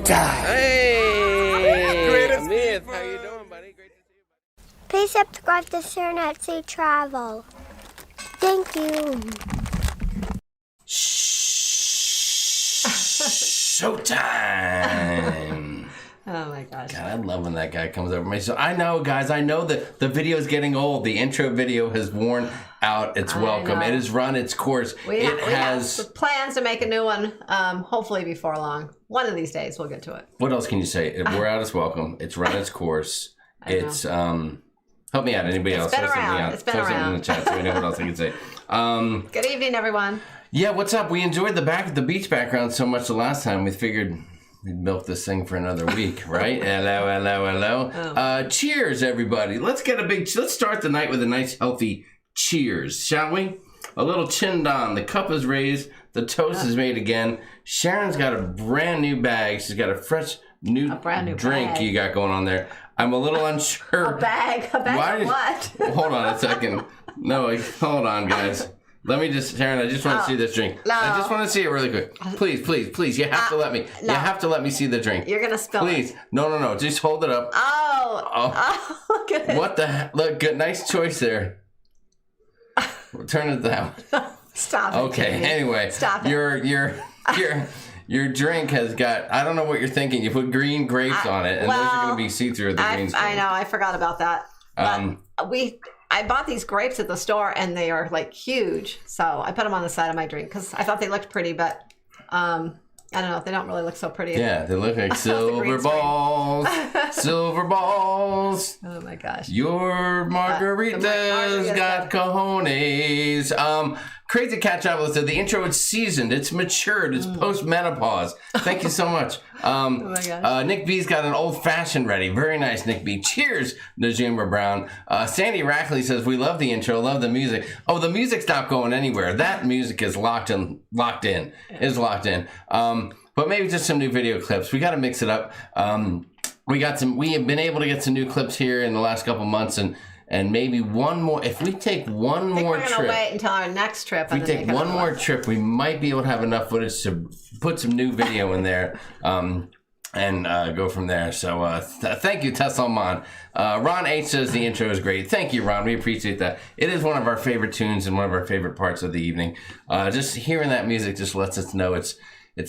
Showtime! Hey! Amith, how you doing, buddy? Great to see you, buddy. Please subscribe to Sharonatsea Travel. Thank you. Showtime! Oh my gosh. God, I love when that guy comes over me. So I know, guys, I know that the video is getting old. The intro video has worn out its welcome. It has run its course. We have plans to make a new one, hopefully before long. One of these days we'll get to it. What else can you say? It wore out its welcome. It's run its course. It's help me out. Anybody else? It's been around. It's been around. In the chat so we know what else I can say. Good evening, everyone. Yeah, what's up? We enjoyed the beach background so much the last time. We figured we'd milk this thing for another week, right? Hello. Oh. Cheers, everybody. Let's start the night with a nice, healthy cheers, shall we? A little chin down. The cup is raised. The toast is made again. Sharon's got a brand new bag. She's got a fresh new drink bag. You got going on there. I'm a little unsure. A bag of what? Hold on a second. No, hold on, guys. Let me just, Sharon, I just want to see this drink. No. I just want to see it really quick. Please. You have to let me. No. You have to let me see the drink. You're going to spill Please. it. No. Just hold it up. Oh, look at it. What the heck? Look, good, nice choice there. Turn it down. Stop it. Okay, Jamie. anyway. Stop it. Your drink has got, I don't know what you're thinking. You put green grapes on it, and those are going to be see-through the green I know. I forgot about that. But I bought these grapes at the store, and they are like huge. So I put them on the side of my drink because I thought they looked pretty, but I don't know. They don't really look so pretty. Yeah, they look like silver balls. Silver balls. Oh my gosh. Your margarita's got cojones. Crazy Cat Traveler said the intro is seasoned, it's matured, it's post-menopause. Thank you so much. Oh my gosh. Nick B's got an old-fashioned ready. Very nice, Nick B. Cheers, Najima Brown. Sandy Rackley says, we love the intro, love the music. Oh, the music's not going anywhere. That music is locked in. Is locked in. But maybe just some new video clips. We got to mix it up. We have been able to get some new clips here in the last couple months, and maybe one more. If we take one more trip, we're gonna wait until our next trip. If we take one more trip, we might be able to have enough footage to put some new video in there, and go from there. So thank you, Tessalman. Ron H says the intro is great. Thank you, Ron. We appreciate that. It is one of our favorite tunes and one of our favorite parts of the evening. Just hearing that music just lets us know it's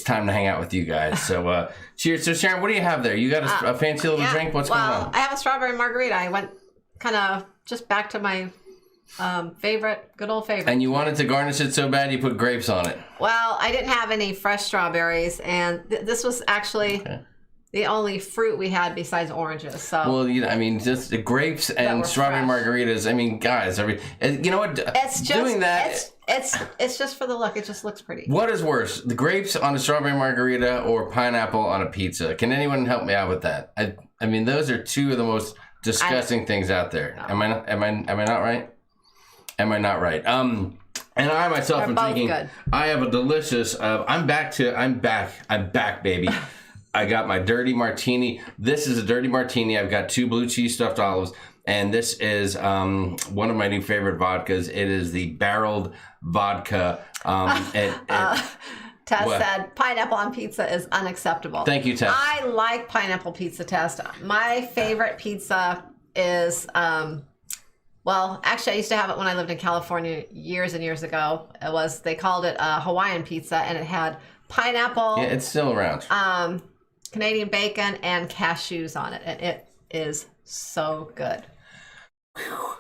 time to hang out with you guys. So cheers. So Sharon, what do you have there? You got a fancy little drink? What's going on? I have a strawberry margarita. I went kind of just back to my good old favorite. And you wanted to garnish it so bad you put grapes on it. Well, I didn't have any fresh strawberries, and this was actually the only fruit we had besides oranges. So well, just the grapes and strawberry margaritas. I mean, guys, you know what? It's just doing that. It's just for the look. It just looks pretty. What is worse, the grapes on a strawberry margarita or pineapple on a pizza? Can anyone help me out with that? I mean, those are two of the most disgusting things out there. No. Am I not right? Am I not right? And I myself am thinking good. I have a delicious. I'm back, baby. I got my dirty martini. This is a dirty martini. I've got 2 blue cheese stuffed olives, and this is one of my new favorite vodkas. It is the barreled vodka. Tess said pineapple on pizza is unacceptable. Thank you, Tess. I like pineapple pizza, Tess. My favorite pizza is, well, actually I used to have it when I lived in California years and years ago. They called it Hawaiian pizza, and it had pineapple. Yeah, it's still around. Canadian bacon and cashews on it, and it is so good.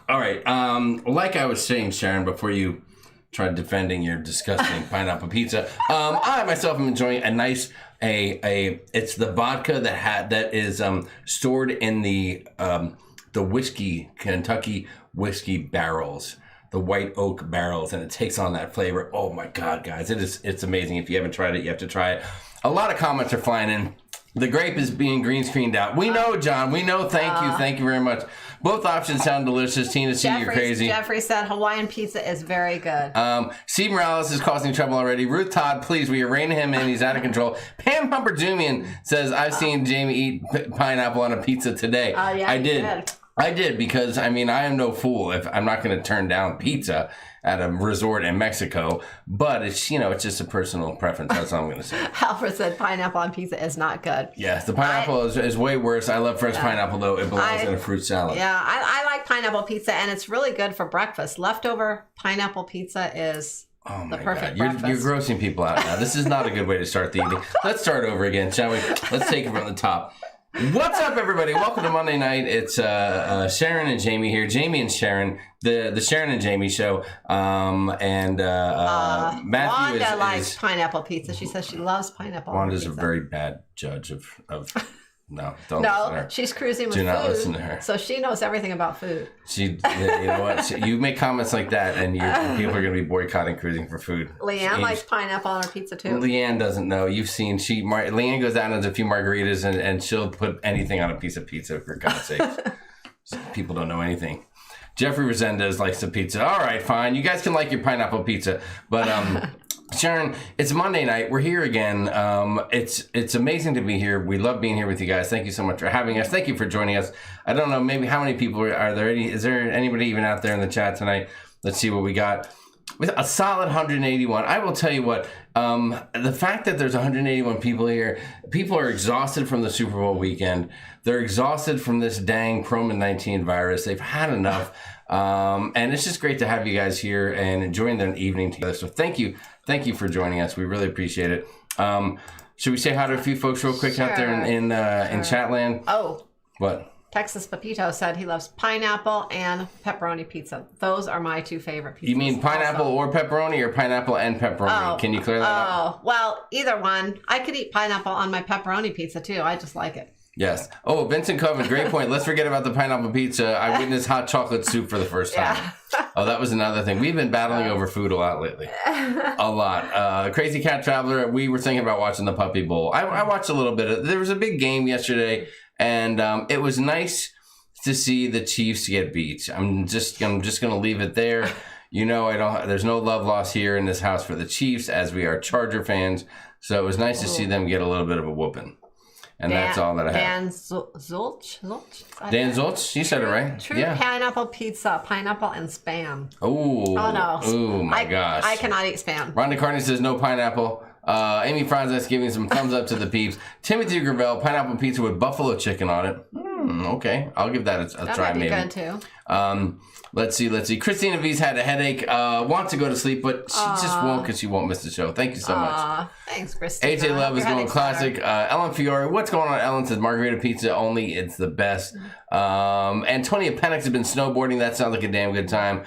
All right. Like I was saying, Sharon, before you tried defending your disgusting pineapple pizza, I myself am enjoying a nice it's the vodka that is stored in the whiskey, Kentucky whiskey barrels, the white oak barrels, and it takes on that flavor. Oh my God, guys, it's amazing. If you haven't tried it, you have to try it. A lot of comments are flying in. The grape is being green screened out. We know, John. We know. Thank you very much. Both options sound delicious. Tina C, you're crazy. Jeffrey said Hawaiian pizza is very good. Steve Morales is causing trouble already. Ruth Todd, please, will you rein him in? He's out of control. Pam Humperdumian says, I've seen Jamie eat pineapple on a pizza today. Yeah, I did. I did, because I am no fool. If I'm not going to turn down pizza, at a resort in Mexico. But it's, it's just a personal preference. That's all I'm going to say. Alfred said pineapple on pizza is not good. Yes, the pineapple is way worse. I love fresh pineapple, though. It belongs in a fruit salad. Yeah, I like pineapple pizza, and it's really good for breakfast. Leftover pineapple pizza is the perfect breakfast. You're grossing people out now. This is not a good way to start the evening. Let's start over again, shall we? Let's take it from the top. What's up, everybody? Welcome to Monday night. It's Sharon and Jamie here. Jamie and Sharon, the Sharon and Jamie show. And Matthew Wanda likes pineapple pizza. She says she loves pineapple. Wanda's pizza. a very bad judge of no, don't listen to her. She's cruising with Do not food, listen to her. So she knows everything about food. You know what? You make comments like that, and people are going to be boycotting cruising for food. Leanne likes pineapple on her pizza too. Leanne doesn't know. You've seen Leanne goes out and does a few margaritas, and she'll put anything on a piece of pizza, for God's sake. People don't know anything. Jeffrey Resendez likes the pizza. All right, fine. You guys can like your pineapple pizza, but Sharon, it's Monday night. We're here again. It's amazing to be here. We love being here with you guys. Thank you so much for having us. Thank you for joining us. I don't know, maybe how many people are there? Is there anybody even out there in the chat tonight? Let's see what we got. With a solid 181. I will tell you what, the fact that there's 181 people here, people are exhausted from the Super Bowl weekend. They're exhausted from this dang Promin-19 virus. They've had enough. And it's just great to have you guys here and enjoying the evening together. So thank you. Thank you for joining us. We really appreciate it. Should we say hi to a few folks real quick out there in Chatland? Oh. What? Texas Pepito said he loves pineapple and pepperoni pizza. Those are my two favorite pizzas. You mean pineapple or pepperoni, or pineapple and pepperoni? Can you clear that up? Oh, well, either one. I could eat pineapple on my pepperoni pizza too. I just like it. Yes. Oh, Vincent Coven, great point. Let's forget about the pineapple pizza. I witnessed hot chocolate soup for the first time. Yeah. Oh, that was another thing. We've been battling over food a lot lately. A lot. Crazy Cat Traveler, we were thinking about watching the Puppy Bowl. I watched a little bit. There was a big game yesterday, and it was nice to see the Chiefs get beat. I'm just going to leave it there. There's no love lost here in this house for the Chiefs, as we are Charger fans. So it was nice to see them get a little bit of a whooping. And that's all that I have. Dan Zulch? Dan Zulch? You said it right. True pineapple pizza, pineapple and Spam. Oh no. Oh, my gosh. I cannot eat Spam. Rhonda Carney says no pineapple. Amy Franzas giving some thumbs up to the peeps. Timothy Gravel, pineapple pizza with buffalo chicken on it. Okay. I'll give that a try, maybe. That might be good, too. Let's see. Christina V's had a headache, wants to go to sleep, but she just won't because she won't miss the show. Thank you so much. Thanks, Christina. AJ Love is going classic. Ellen Fiore, what's going on? Ellen says margarita pizza only. It's the best. Antonia Penix has been snowboarding. That sounds like a damn good time.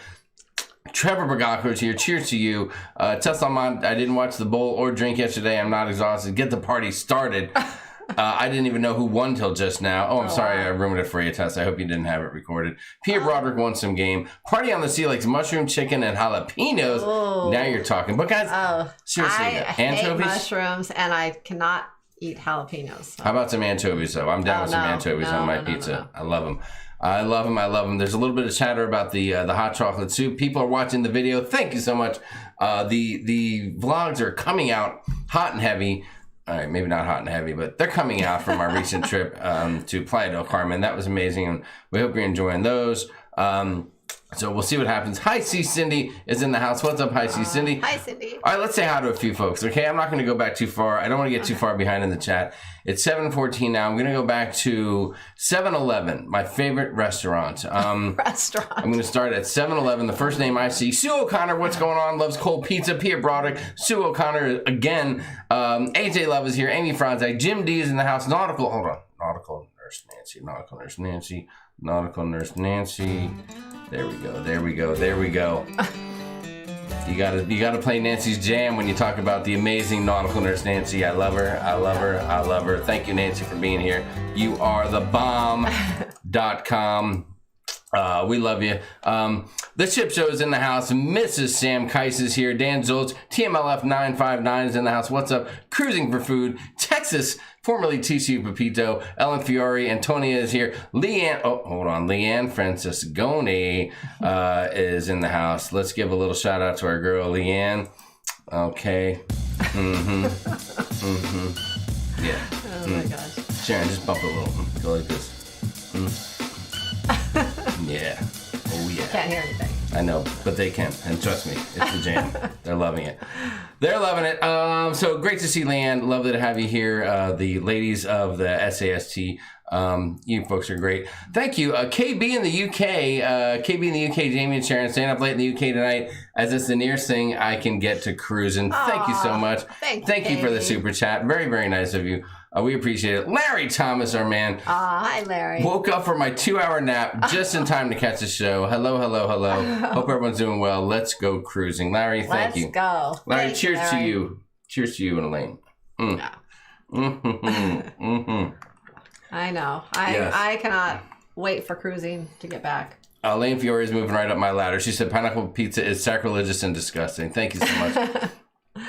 Trevor Bagacco is here. Cheers to you. Tesla Mom, I didn't watch the bowl or drink yesterday. I'm not exhausted. Get the party started. I didn't even know who won till just now. Oh, I'm sorry. I ruined it for you, Tess. I hope you didn't have it recorded. Pierre Broderick won some game. Party on the Sea likes mushroom, chicken, and jalapenos. Oh. Now you're talking. But guys, seriously, I anchovies? hate mushrooms, and I cannot eat jalapenos. So. How about some anchovies, though? I'm down with some anchovies on my pizza. No. I love them. I love them. There's a little bit of chatter about the hot chocolate soup. People are watching the video. Thank you so much. The vlogs are coming out hot and heavy. All right, maybe not hot and heavy, but they're coming out from our recent trip to Playa del Carmen. That was amazing, and we hope you're enjoying those. So we'll see what happens. Hi, C. Cindy is in the house. What's up, Hi, C. Cindy? Hi, Cindy. All right, let's say hi to a few folks, okay? I'm not going to go back too far. I don't want to get too far behind in the chat. It's 7:14 now. I'm going to go back to 7-Eleven, my favorite restaurant. I'm going to start at 7-Eleven. The first name I see, Sue O'Connor. What's going on? Loves cold pizza. Pierre Broderick. Sue O'Connor again. AJ Love is here. Amy Franzai. Jim D is in the house. Nautical Nurse Nancy. There we go. You gotta play Nancy's jam when you talk about the amazing nautical nurse Nancy. I love her. Thank you, Nancy, for being here. You are the bomb.com. We love you. The Chip Show is in the house. Mrs. Sam Keiss is here. Dan Zultz, TMLF 959 is in the house. What's up? Cruising for Food. Texas, formerly TCU Pepito. Ellen Fiore. Antonia is here. Leanne Francisconi is in the house. Let's give a little shout out to our girl, Leanne. Okay. Yeah. Oh my gosh. Sharon, just bump a little. Go like this. Yeah. Oh, yeah. Can't hear anything. I know, but they can. And trust me, it's the jam. They're loving it. They're loving it. So great to see Leanne. Lovely to have you here. The ladies of the SAST. You folks are great. Thank you. KB in the UK. Jamie and Sharon, staying up late in the UK tonight as it's the nearest thing I can get to cruising. Thank you so much. Thank you for the super chat. Very, very nice of you. We appreciate it. Larry Thomas, our man. Hi, Larry. Woke up for my 2-hour nap just in time to catch the show. Hello. Hope everyone's doing well. Let's go cruising. Larry, thank you. Let's go. Larry, Thanks, cheers Larry. to you. Cheers to you and Elaine. I know. Yes. I cannot wait for cruising to get back. Elaine Fiore is moving right up my ladder. She said pineapple pizza is sacrilegious and disgusting. Thank you so much.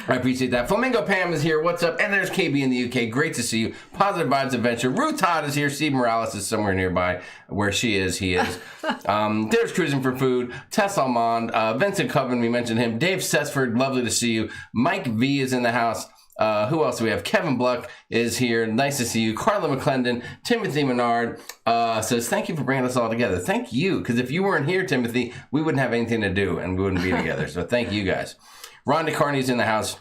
I appreciate that. Flamingo Pam is here. What's up? And there's KB in the UK. Great to see you. Positive Vibes Adventure. Ruth Todd is here. Steve Morales is somewhere nearby. Where she is, he is. There's Cruising for Food. Tess Almond. Vincent Coven, we mentioned him. Dave Sesford, lovely to see you. Mike V is in the house. Who else do we have? Kevin Bluck is here. Nice to see you. Carla McClendon. Timothy Menard says, thank you for bringing us all together. Thank you. Because if you weren't here, Timothy, we wouldn't have anything to do and we wouldn't be together. So thank you guys. Rhonda Carney's in the house.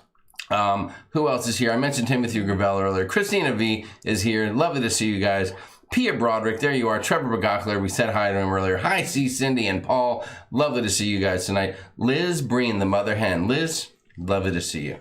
Who else is here? I mentioned Timothy Gravel earlier. Christina V is here. Lovely to see you guys. Pia Broderick, there you are. Trevor Bagachler, we said hi to him earlier. Hi, C. Cindy and Paul. Lovely to see you guys tonight. Liz Breen, the mother hen. Liz, lovely to see you.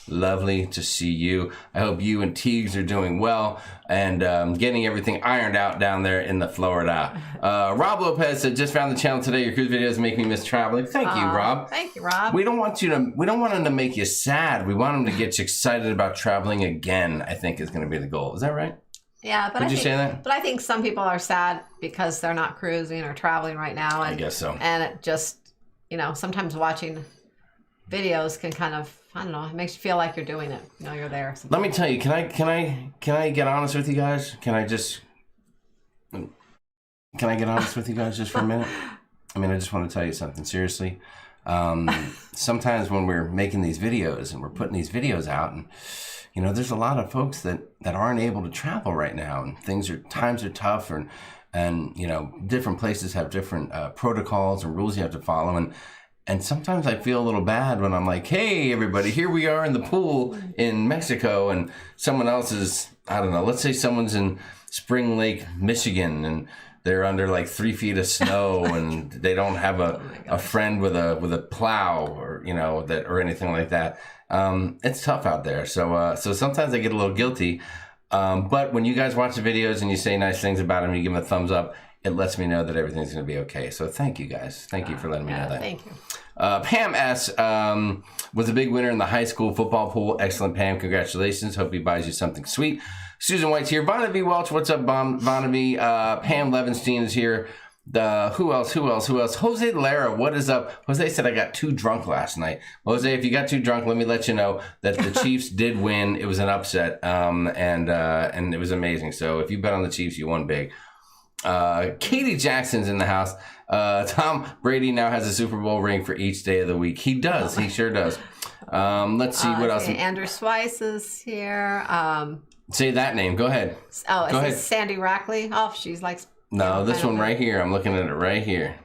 Lovely to see you. I hope you and Teagues are doing well and getting everything ironed out down there in the Florida. Rob Lopez said, just found the channel today. Your cruise videos make me miss traveling. Thank you, Rob. Thank you, Rob. We don't want them to make you sad. We want them to get you excited about traveling again, I think is going to be the goal. Is that right? Yeah, but Would you say that? But I think some people are sad because they're not cruising or traveling right now. And, I guess so. And it just, sometimes watching videos can kind of, I don't know, it makes you feel like you're doing it. You're there. Sometimes. Let me tell you, can I get honest with you guys? Can I get honest with you guys just for a minute? I just want to tell you something seriously. Sometimes when we're making these videos and we're putting these videos out and there's a lot of folks that aren't able to travel right now and times are tough and different places have different protocols and rules you have to follow and sometimes I feel a little bad when I'm like, hey, everybody, here we are in the pool in Mexico and someone else is, I don't know, let's say someone's in Spring Lake, Michigan, and they're under like 3 feet of snow and they don't have a friend with a plow or, or anything like that. It's tough out there. So sometimes I get a little guilty. But when you guys watch the videos and you say nice things about them, you give them a thumbs up, it lets me know that everything's going to be okay. So thank you guys. Thank you for letting me know that. Thank you. Pam S. Was a big winner in the high school football pool. Excellent, Pam. Congratulations. Hope he buys you something sweet. Susan White's here. Bonavie Welch. What's up, Bonavie? Pam Levenstein is here. Who else? Jose Lara, what is up? Jose said I got too drunk last night. Jose, if you got too drunk, let me let you know that the Chiefs did win. It was an upset, and it was amazing. So if you bet on the Chiefs, you won big. Katie Jackson's in the house. Tom Brady now has a Super Bowl ring for each day of the week. He does. He sure does. Let's see what else. Andrew Swice is here. Say that name. Go ahead. Oh, Go ahead. This Sandy Rackley? Oh, she's like... No, this one right here. I'm looking at it right here.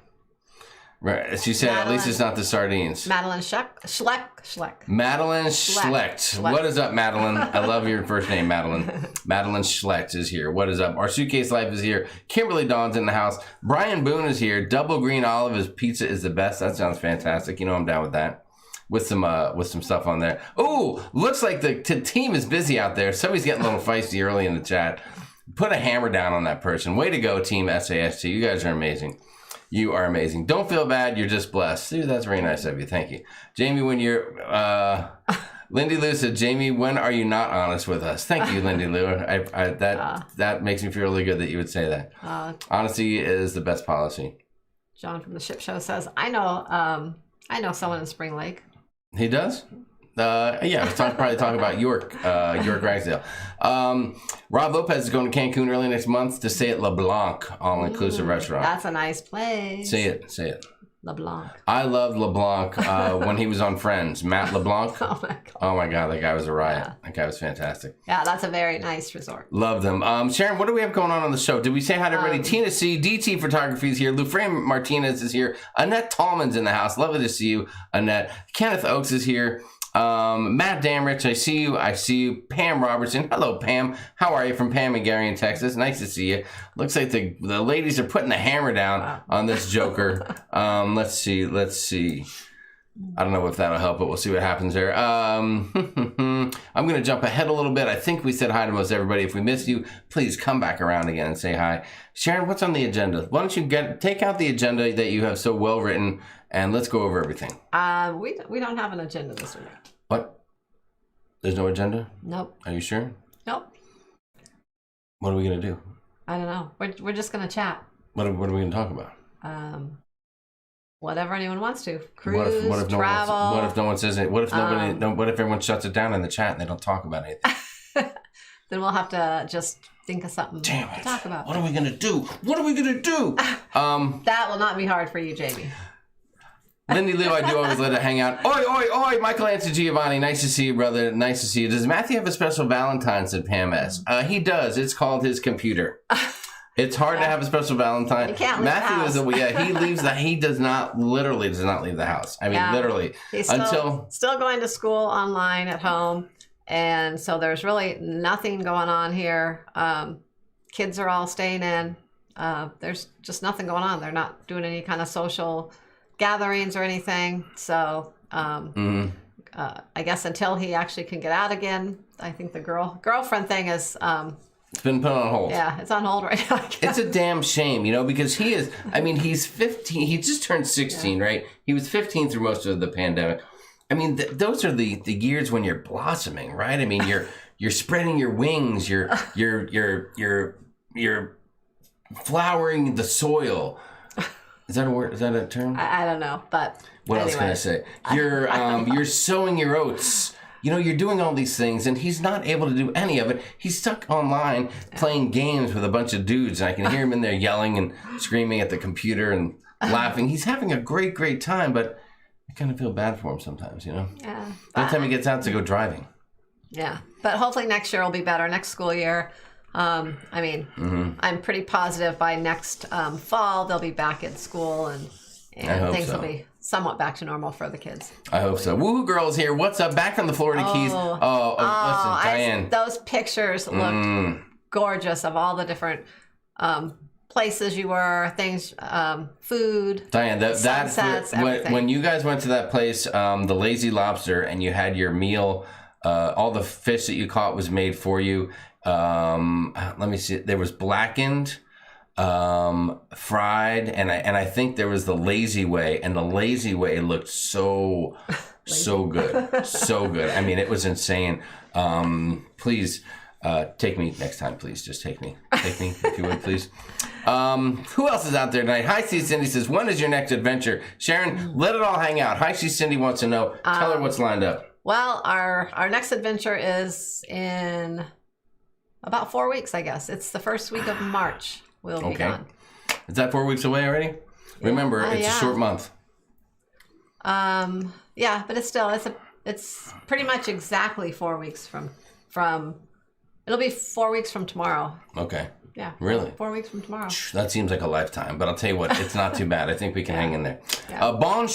Right. She said, at least it's not the sardines. Madeline Schleck. Madeline Schlecht. What is up, Madeline? I love your first name, Madeline. Madeline Schlecht is here. What is up? Our Suitcase Life is here. Kimberly Dawn's in the house. Brian Boone is here. Double green olive is pizza is the best. That sounds fantastic. I'm down with that. With some stuff on there. Oh, looks like the team is busy out there. Somebody's getting a little feisty early in the chat. Put a hammer down on that person. Way to go, Team SAST. You guys are amazing. You are amazing. Don't feel bad. You're just blessed. Dude, that's very nice of you. Thank you. Jamie, when you're... Lindy Lou said, Jamie, when are you not honest with us? Thank you, Lindy Lou. That makes me feel really good that you would say that. Honesty is the best policy. John from the Ship Show says, I know someone in Spring Lake. He does? Yeah, I was probably talking about York Ragsdale. Rob Lopez is going to Cancun early next month to stay at LeBlanc all-inclusive restaurant. That's a nice place. Say it. LeBlanc. I loved LeBlanc when he was on Friends. Matt LeBlanc. Oh my God. Oh my God, that guy was a riot. That guy was fantastic. Yeah, that's a very nice resort. Loved him. Sharon, what do we have going on the show? Did we say hi to everybody? Tina C, DT Photography is here. Luframe Martinez is here. Annette Tallman's in the house. Lovely to see you, Annette. Kenneth Oakes is here. Matt Damrich, I see you. I see you. Pam Robertson. Hello, Pam. How are you? From Pam and Gary in Texas. Nice to see you. Looks like the ladies are putting the hammer down on this joker. Let's see. I don't know if that'll help, but we'll see what happens there. I'm going to jump ahead a little bit. I think we said hi to most everybody. If we missed you, please come back around again and say hi. Sharon, what's on the agenda? Why don't you take out the agenda that you have so well written, and let's go over everything. We don't have an agenda this week. What? There's no agenda? Nope. Are you sure? Nope. What are we going to do? I don't know. We're just going to chat. What are we going to talk about? Whatever anyone wants to. Cruise, what if travel. What if no one says it? What if what if everyone shuts it down in the chat and they don't talk about anything? Then we'll have to just think of something to talk about. What are we going to do? What are we going to do? That will not be hard for you, Jamie. Lindy Lou, I do always let it hang out. Oi, oi, oi, Michael Anthony Giovanni. Nice to see you, brother. Nice to see you. Does Matthew have a special Valentine, said Pam S. He does. It's called his computer. It's hard to have a special Valentine. You can't leave Matthew the house. he leaves he does not leave the house. I mean, literally. He's still going to school online at home. And so there's really nothing going on here. Kids are all staying in. There's just nothing going on. They're not doing any kind of social gatherings or anything. So I guess until he actually can get out again, I think the girlfriend thing is it's been put on hold. Yeah, it's on hold right now. It's a damn shame, because he's 15. He just turned 16, right? He was 15 through most of the pandemic. I mean, those are the years when you're blossoming, right? I mean, you're spreading your wings, you're flowering the soil. Is that a word? Is that a term? I don't know, but what anyway. else can I say? You're sowing your oats. You're doing all these things, and he's not able to do any of it. He's stuck online playing games with a bunch of dudes, and I can hear him in there yelling and screaming at the computer and laughing. He's having a great, great time, but I kind of feel bad for him sometimes, Yeah. By the time he gets out to go driving. Yeah. But hopefully next year will be better. Next school year. I'm pretty positive by next fall they'll be back in school and things will be somewhat back to normal for the kids. I hope so. Woohoo Girls here. What's up? Back from the Florida Keys. Listen, Diane. Those pictures looked gorgeous of all the different places you were, things, food. Diane, sunsets, when you guys went to that place, the Lazy Lobster, and you had your meal, all the fish that you caught was made for you. Let me see. There was blackened, fried, and I think there was the Lazy Way, and the Lazy Way looked so good, so good. I mean, it was insane. Please take me next time. Please just take me if you would, please. Who else is out there tonight? Hi, C. Cindy says, when is your next adventure? Sharon, let it all hang out. Hi, C. Cindy wants to know. Tell her what's lined up. Well, our next adventure is in about 4 weeks, I guess. It's the first week of March. We'll be gone. Is that 4 weeks away already? Remember, it's a short month. Yeah, but it's pretty much exactly 4 weeks from it'll be 4 weeks from tomorrow. Okay. Yeah. Really? 4 weeks from tomorrow. That seems like a lifetime, but I'll tell you what, it's not too bad. I think we can hang in there. Yeah. Bon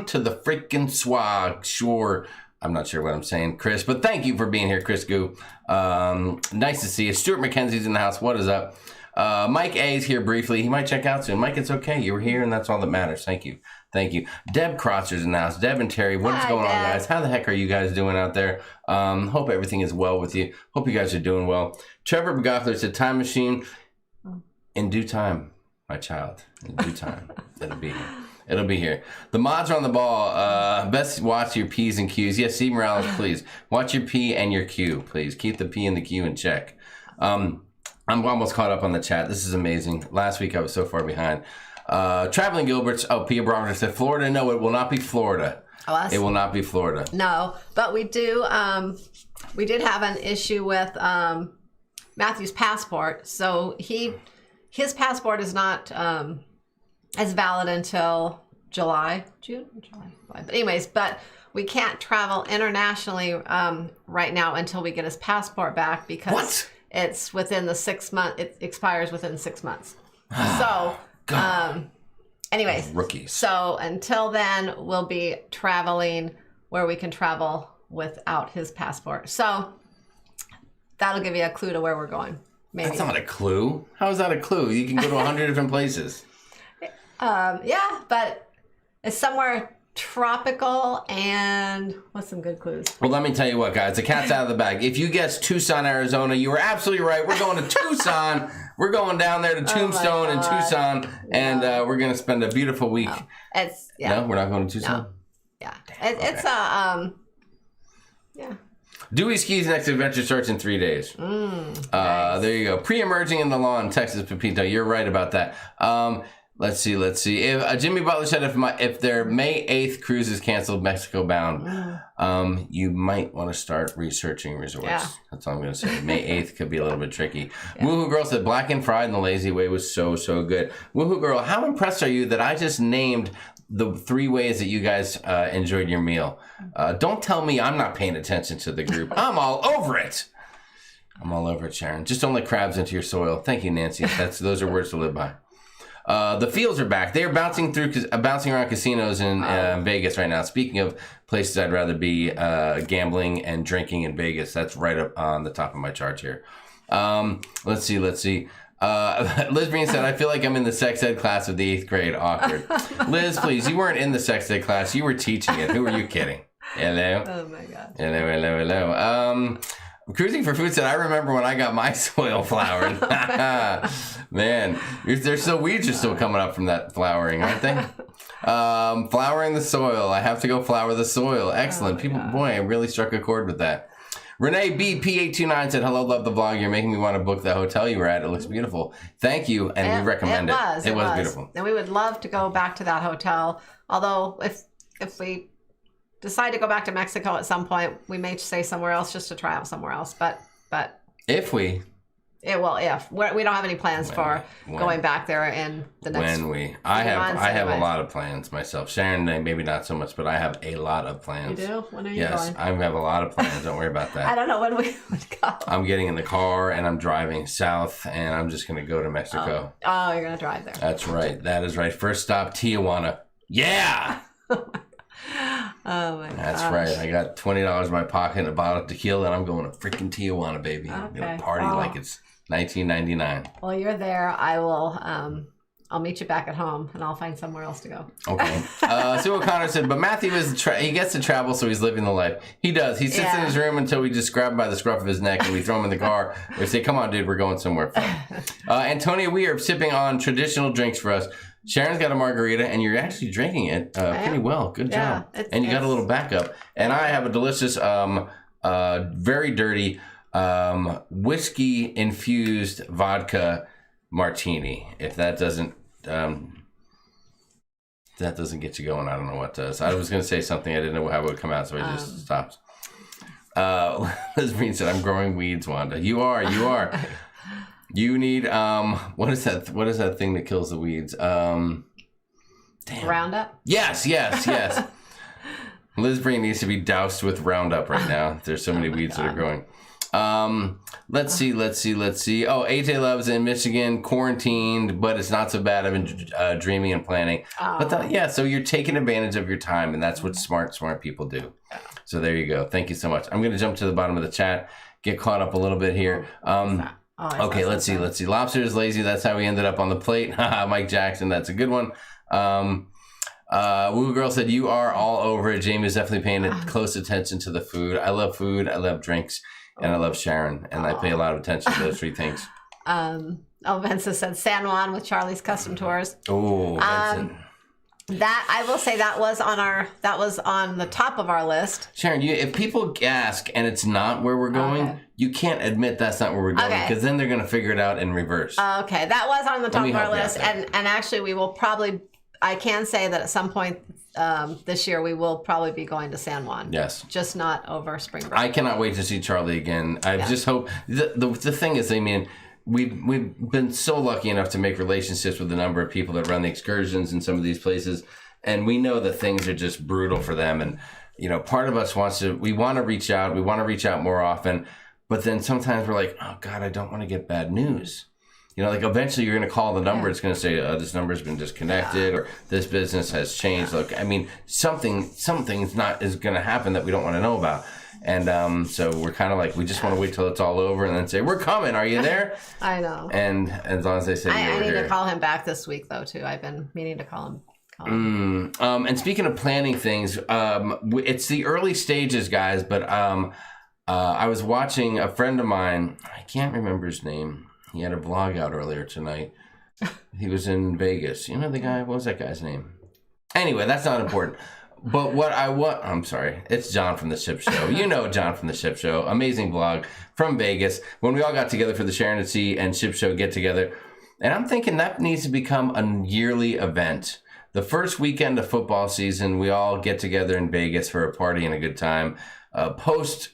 to the freaking swag. Sure. I'm not sure what I'm saying, Chris, but thank you for being here, Chris Goo. Nice to see you. Stuart McKenzie's in the house. What is up? Mike A is here briefly. He might check out soon. Mike, it's okay. You were here, and that's all that matters. Thank you. Thank you. Deb Crosser's in the house. Deb and Terry, what is going on, guys? How the heck are you guys doing out there? Hope everything is well with you. Hope you guys are doing well. Trevor Begoffler said, time machine. In due time, my child. In due time. It'll be here. It'll be here. The mods are on the ball. Best watch your P's and Q's. Yes, Steve Morales, please. Watch your P and your Q, please. Keep the P and the Q in check. I'm almost caught up on the chat. This is amazing. Last week I was so far behind. Traveling Gilberts. Oh, Pia Broderick said Florida. No, it will not be Florida. It will not be Florida. No, but we did have an issue with Matthew's passport. So his passport is not It's valid until June, But anyways, but we can't travel internationally right now until we get his passport back because it's within the 6 months. It expires within 6 months. So, anyways, rookies. So until then, we'll be traveling where we can travel without his passport. So that'll give you a clue to where we're going. Maybe. That's not a clue. How is that a clue? You can go to 100 different places. Yeah, but it's somewhere tropical and what's some good clues? Well, let me tell you what, guys. The cat's out of the bag. If you guessed Tucson, Arizona, you were absolutely right. We're going to Tucson. We're going down there to Tombstone in Tucson, and we're going to spend a beautiful week. No, we're not going to Tucson? No. Yeah. It's a, yeah. Dewey Ski's next adventure starts in 3 days. Nice. There you go. Pre-emerging in the lawn, Texas Pepito. You're right about that. Let's see. If Jimmy Butler said if their May 8th cruise is canceled, Mexico bound, you might want to start researching resorts. Yeah. That's all I'm going to say. May 8th could be a little bit tricky. Yeah. Woohoo Girl said Black and Fried and the Lazy Way was so good. Woohoo Girl, how impressed are you that I just named the 3 ways that you guys enjoyed your meal? Don't tell me I'm not paying attention to the group. I'm all over it. I'm all over it, Sharon. Just don't let crabs into your soil. Thank you, Nancy. Those are words to live by. The Fields are back. They are bouncing around casinos in Vegas right now. Speaking of places I'd rather be, gambling and drinking in Vegas. That's right up on the top of my chart here. Let's see. Liz Breen said, I feel like I'm in the sex ed class of the 8th grade. Awkward. Liz, please, you weren't in the sex ed class. You were teaching it. Who are you kidding? Hello? Oh, my God. Hello. Cruising for Food said, I remember when I got my soil flowered. Man, weeds are still coming up from that flowering, aren't they? Flowering the soil. I have to go flower the soil. Excellent. Boy, I really struck a chord with that. Renee BP829 said, hello, love the vlog. You're making me want to book the hotel you were at. It looks beautiful. Thank you, and we recommend it. It was beautiful. And we would love to go back to that hotel. Although, if we decide to go back to Mexico at some point, we may stay somewhere else just to try out somewhere else. But if we don't have any plans for going back there in the next. I have a lot of plans myself. Sharon, maybe not so much, but I have a lot of plans. You do? When are you going? Yes, I have a lot of plans. Don't worry about that. I don't know when we would go. I'm getting in the car and I'm driving south, and I'm just going to go to Mexico. Oh, you're going to drive there. That's right. That is right. First stop, Tijuana. Yeah. Oh my god. That's right. I got $20 in my pocket and a bottle of tequila, and I'm going to freaking Tijuana, baby. I'm going to party like it's 1999. Well, you're there. I will. I'll meet you back at home, and I'll find somewhere else to go. Okay. Sue O'Connor said, but Matthew he gets to travel, so he's living the life. He does. He sits in his room until we just grab him by the scruff of his neck and we throw him in the car. We say, come on, dude, we're going somewhere fun. Antonia, we are sipping on traditional drinks for us. Sharon's got a margarita, and you're actually drinking it pretty well. Good job. And you got a little backup. And I have a delicious, very dirty, whiskey-infused vodka martini. If that doesn't get you going, I don't know what does. I was going to say something. I didn't know how it would come out, so I just stopped. Liz Breen said, I'm growing weeds, Wanda. You are. You need what is that thing that kills the weeds? Damn. Roundup? Yes. Liz Breen needs to be doused with Roundup right now. There's so many weeds that are growing. Let's see. Oh, AJ Love's in Michigan, quarantined, but it's not so bad. I've been dreaming and planning. But so you're taking advantage of your time, and that's what smart people do. So there you go. Thank you so much. I'm going to jump to the bottom of the chat, get caught up a little bit here. Okay, let's see. Lobster is lazy. That's how we ended up on the plate. Mike Jackson, that's a good one. Woo Girl said, you are all over it. Jamie's definitely paying close attention to the food. I love food. I love drinks. And I love Sharon. And I pay a lot of attention to those 3 things. Vincent said San Juan with Charlie's Custom Tours. Oh, Vincent. That I will say that was on the top of our list. Sharon, if people ask and it's not where we're going, you can't admit that's not where we're going, because then they're going to figure it out in reverse. Okay, that was on the top of our list, and actually we will probably. I can say that at some point this year we will probably be going to San Juan. Yes, just not over spring break. I cannot wait to see Charlie again. I just hope the thing is, I mean, we've been so lucky enough to make relationships with a number of people that run the excursions in some of these places, and we know that things are just brutal for them. And part of us we want to reach out. We want to reach out more often, but then sometimes we're like, oh God, I don't want to get bad news. Like eventually you're going to call the number. It's going to say this number's been disconnected, or this business has changed. Look, I mean, something's not is going to happen that we don't want to know about. And so we're kind of like, we just want to wait till it's all over and then say, we're coming. Are you there? I know. And as long as they say I need here. to call him back this week, though, too. I've been meaning to call him. And speaking of planning things, it's the early stages, guys. But I was watching a friend of mine. I can't remember his name. He had a vlog out earlier tonight. He was in Vegas. You know the guy? What was that guy's name? Anyway, that's not important. But I'm sorry. It's John from the Ship Show. You know John from the Ship Show. Amazing vlog from Vegas. When we all got together for the Sharonatsea and Ship Show get together. And I'm thinking that needs to become a yearly event. The first weekend of football season, we all get together in Vegas for a party and a good time. Post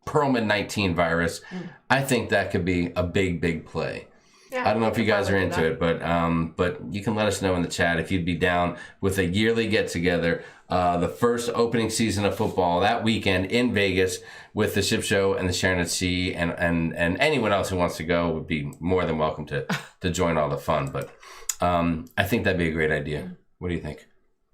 Perlman 19 virus, I think that could be a big play. Yeah, I don't know if you guys are into it, but you can let us know in the chat if you'd be down with a yearly get together, the first opening season of football that weekend in Vegas with the Ship Show and the Sharonatsea, and anyone else who wants to go would be more than welcome to join all the fun. But I think that'd be a great idea. What do you think?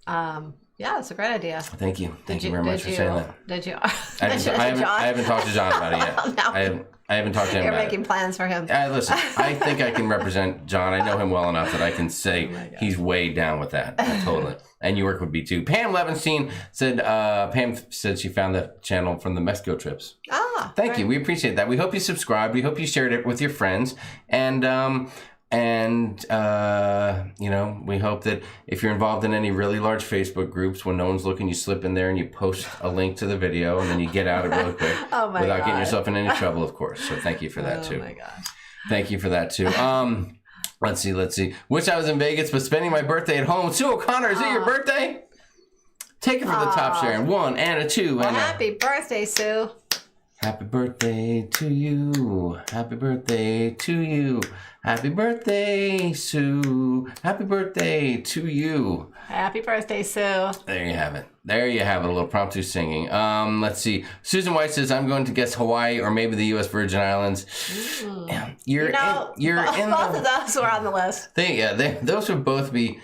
Yeah, it's a great idea. Thank you. Thank you very much for saying that. Did you? I haven't talked to John about it yet. No. I haven't talked to him about it. You're making plans for him. Listen, I think I can represent John. I know him well enough that I can say he's way down with that. Totally. And York would be too. Pam Levenstein said she found the channel from the Mexico trips. Thank you. We appreciate that. We hope you subscribed. We hope you shared it with your friends. And we hope that if you're involved in any really large Facebook groups, when no one's looking, you slip in there and you post a link to the video, and then you get out of it real quick without getting yourself in any trouble, of course. So thank you for that too. Oh my God. Thank you for that too. Let's see. Wish I was in Vegas, but spending my birthday at home. Sue O'Connor, is it your birthday? Take it from the top, Sharon. 1 and a 2. Well, happy birthday, Sue. Happy birthday to you. Happy birthday to you. Happy birthday, Sue. Happy birthday to you. Happy birthday, Sue. There you have it. A little impromptu singing. Let's see. Susan White says, I'm going to guess Hawaii or maybe the U.S. Virgin Islands. Both of those were on the list. Those would both be...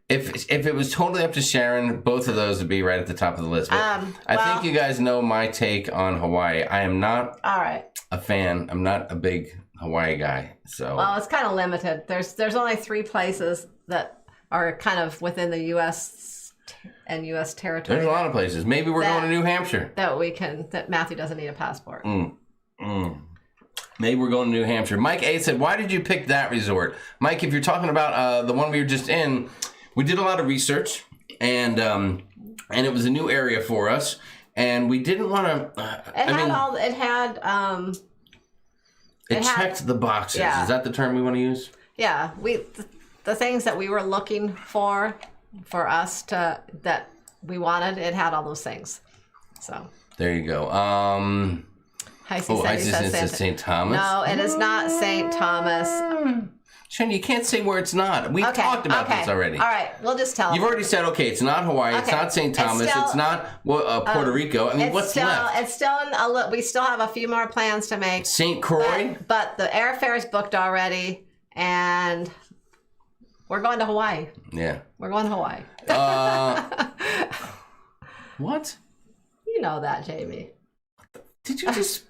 If it was totally up to Sharon, both of those would be right at the top of the list. But I think you guys know my take on Hawaii. I am not a fan. I'm not a big Hawaii guy. So it's kind of limited. There's only 3 places that are kind of within the U.S. and U.S. territory. There's a lot of places. Maybe we're going to New Hampshire. That Matthew doesn't need a passport. Maybe we're going to New Hampshire. Mike A said, why did you pick that resort? Mike, if you're talking about the one we were just in, we did a lot of research, and it was a new area for us, and we didn't want to. It checked the boxes. Yeah. Is that the term we want to use? Yeah, the things that we were looking for us that we wanted, it had all those things. So there you go. Isis says St. Thomas. No, it is not St. Thomas. Sharon, you can't say where it's not. We've talked about this already. All right, we'll just tell You've already said, it's not Hawaii, it's not St. Thomas, it's not Puerto Rico. I mean, what's left? It's still we still have a few more plans to make. St. Croix? But the airfare is booked already, and we're going to Hawaii. Yeah. We're going to Hawaii. What? You know that, Jamie. Did you just...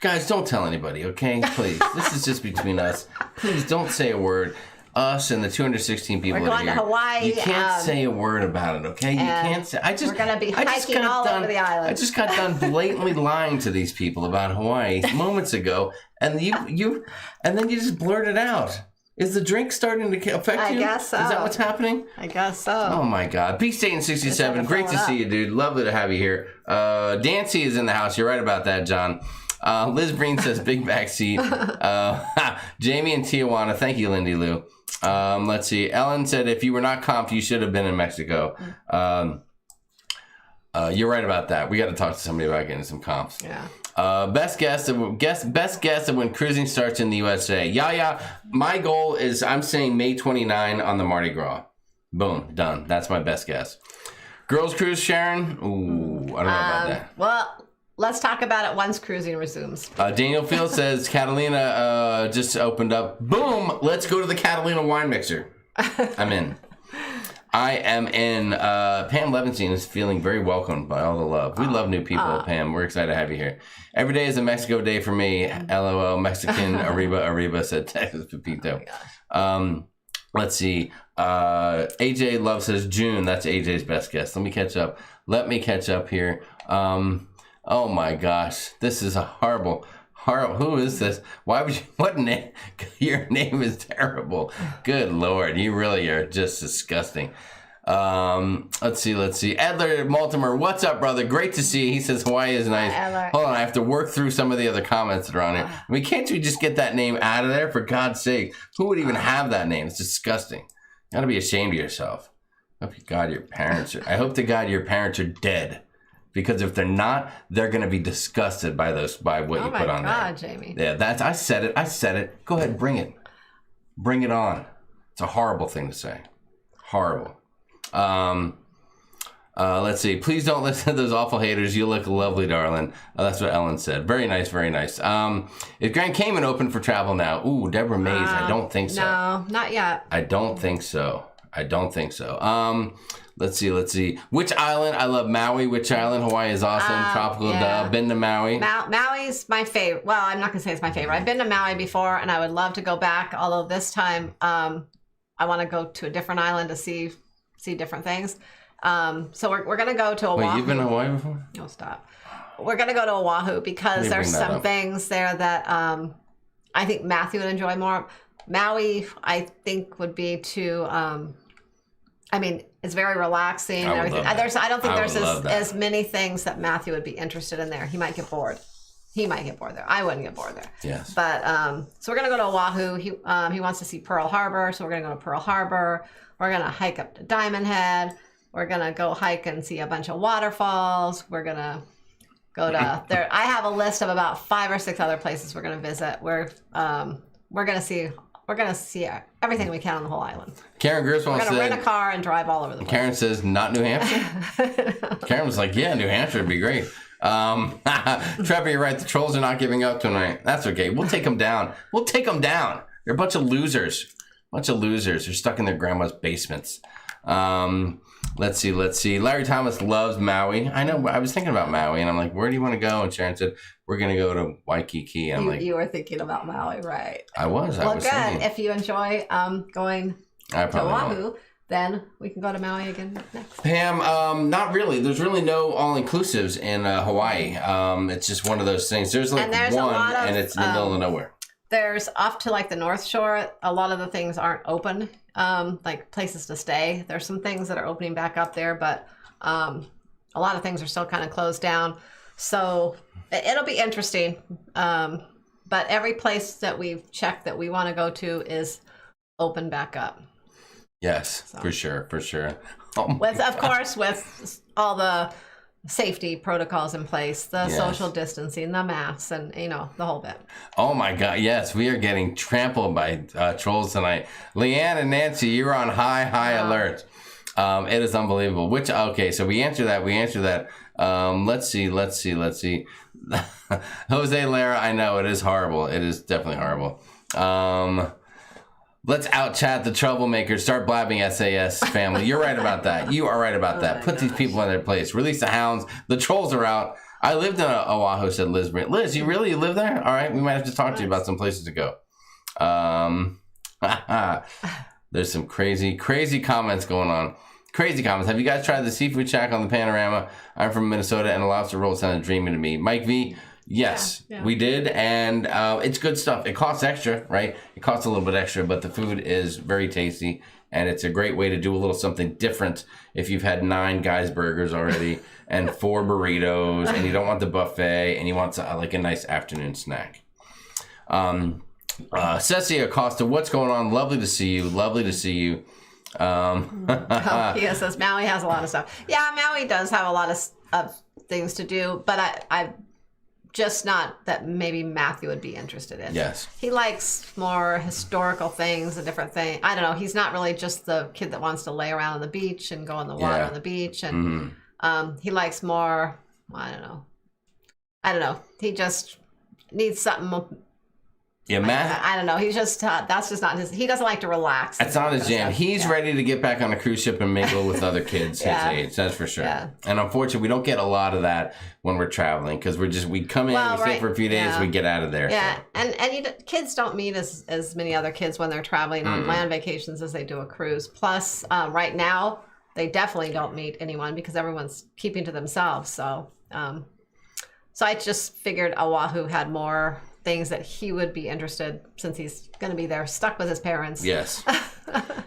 Guys, don't tell anybody, okay? Please. This is just between us. Please don't say a word. Us and the 216 people that are here. We're going to Hawaii. You can't say a word about it, okay? You can't say... We're going to be hiking all over the island. I just got done blatantly lying to these people about Hawaii moments ago, and and then you just blurted out. Is the drink starting to affect you? I guess so. Is that what's happening? I guess so. Oh, my God. Peace State in 67. Great to see you, dude. Lovely to have you here. Dancy is in the house. You're right about that, John. Liz Breen says big back seat. Jamie in Tijuana. Thank you, Lindy Lou. Let's see. Ellen said if you were not comped, you should have been in Mexico. You're right about that. We got to talk to somebody about getting some comps. Yeah. Best guess of when cruising starts in the USA. Yeah. My goal is I'm saying May 29 on the Mardi Gras. Boom, done. That's my best guess. Girls cruise, Sharon? Ooh, I don't know about that. Well, let's talk about it once cruising resumes. Daniel Field says Catalina just opened up. Boom, let's go to the Catalina wine mixer. I'm in. I am in. Pam Levenstein is feeling very welcomed by all the love. We love new people, Pam. We're excited to have you here. Every day is a Mexico day for me. LOL, Mexican, arriba, said Texas Pepito. Let's see. AJ Love says June. That's AJ's best guess. Let me catch up here. Oh my gosh. This is a horrible. Who is this? Why would you? What name? Your name is terrible. Good Lord. You really are just disgusting. Let's see. Edler Multimer, what's up, brother? Great to see you. He says Hawaii is nice. Hold on, I have to work through some of the other comments that are on here. I mean, can't you just get that name out of there, for God's sake? Who would even have that name? It's disgusting. You gotta be ashamed of yourself. I hope to God your parents are dead. Because if they're not, they're gonna be disgusted by what you put on there. Oh my God, Jamie. Yeah, I said it. Go ahead, bring it. Bring it on. It's a horrible thing to say. Horrible. Let's see. Please don't listen to those awful haters. You look lovely, darling. That's what Ellen said. Very nice, very nice. Is Grand Cayman open for travel now? Ooh, Deborah Mays. I don't think so. No, not yet. I don't think so. Let's see. Which island? I love Maui. Which island? Hawaii is awesome. Tropical dub. Been to Maui. Maui's my favorite. Well, I'm not going to say it's my favorite. I've been to Maui before, and I would love to go back. Although this time, I want to go to a different island to see different things. So we're going to go to Oahu. Wait, you've been to Hawaii before? No, stop. We're going to go to Oahu because there's some things there that I think Matthew would enjoy more. Maui, I think, would be too... I mean, it's very relaxing and everything. I don't think there's as many things that Matthew would be interested in there. He might get bored. There. I wouldn't get bored there. Yes. But so we're gonna go to Oahu. He wants to see Pearl Harbor, so we're gonna go to Pearl Harbor. We're gonna hike up to Diamond Head. We're gonna go hike and see a bunch of waterfalls. We're gonna go to there. I have a list of about 5 or 6 other places we're gonna visit. We're gonna see everything we can on the whole island. Karen Griswold said... We're going to rent a car and drive all over the place. Karen says, not New Hampshire? Karen was like, yeah, New Hampshire would be great. Trevor, you're right. The trolls are not giving up tonight. That's okay. We'll take them down. They're a bunch of losers. They're stuck in their grandma's basements. Let's see. Larry Thomas loves Maui. I know. I was thinking about Maui, and I'm like, where do you want to go? And Sharon said, we're going to go to Waikiki. And I'm like, you were thinking about Maui, right? I was. Well, good. Thinking. If you enjoy going to Oahu, then we can go to Maui again next. Pam, not really. There's really no all-inclusives in Hawaii. It's just one of those things. There's one, and it's in the middle of nowhere. There's off to like the North Shore. A lot of the things aren't open, like places to stay. There's some things that are opening back up there, but a lot of things are still kind of closed down. So it'll be interesting. But every place that we've checked that we want to go to is open back up. Yes, so. For sure. Oh of course, with all the safety protocols in place, the social distancing, the masks, and the whole bit. Oh my God, yes, we are getting trampled by trolls tonight. Leanne and Nancy, you're on high alert. It is unbelievable. So we answer that. Let's see. Jose Lara, I know it is horrible. It is definitely horrible. Let's out-chat the troublemakers. Start blabbing, SAS family. You're right about that. You are right about that. Put these people in their place. Release the hounds. The trolls are out. I lived in Oahu, said Liz. Liz, you live there? All right, we might have to talk to you about some places to go. There's some crazy comments going on. Crazy comments. Have you guys tried the seafood shack on the Panorama? I'm from Minnesota, and a lobster roll sounded dreamy to me. Mike V, yes, we did, and it's good stuff. It costs extra, right? It costs a little bit extra, but the food is very tasty, and it's a great way to do a little something different if you've had 9 Guys burgers already and 4 burritos, and you don't want the buffet, and you want like a nice afternoon snack. Ceci Acosta, what's going on? Lovely to see you. He says Maui has a lot of stuff. Yeah, Maui does have a lot of things to do, but I just not that maybe Matthew would be interested in. Yes. He likes more historical things and different things. I don't know. He's not really just the kid that wants to lay around on the beach and go in the water on the beach. And he likes more, I don't know. He just needs something. Yeah, Matt. I don't know. He's just, that's just not his, he doesn't like to relax. That's not his jam. He's ready to get back on a cruise ship and mingle with other kids his age. That's for sure. Yeah. And unfortunately, we don't get a lot of that when we're traveling because we come in, we stay for a few days, we get out of there. Yeah. So. And kids don't meet as many other kids when they're traveling on land vacations as they do a cruise. Plus, right now, they definitely don't meet anyone because everyone's keeping to themselves. So, so I just figured Oahu had more things that he would be interested since he's going to be there stuck with his parents. Yes.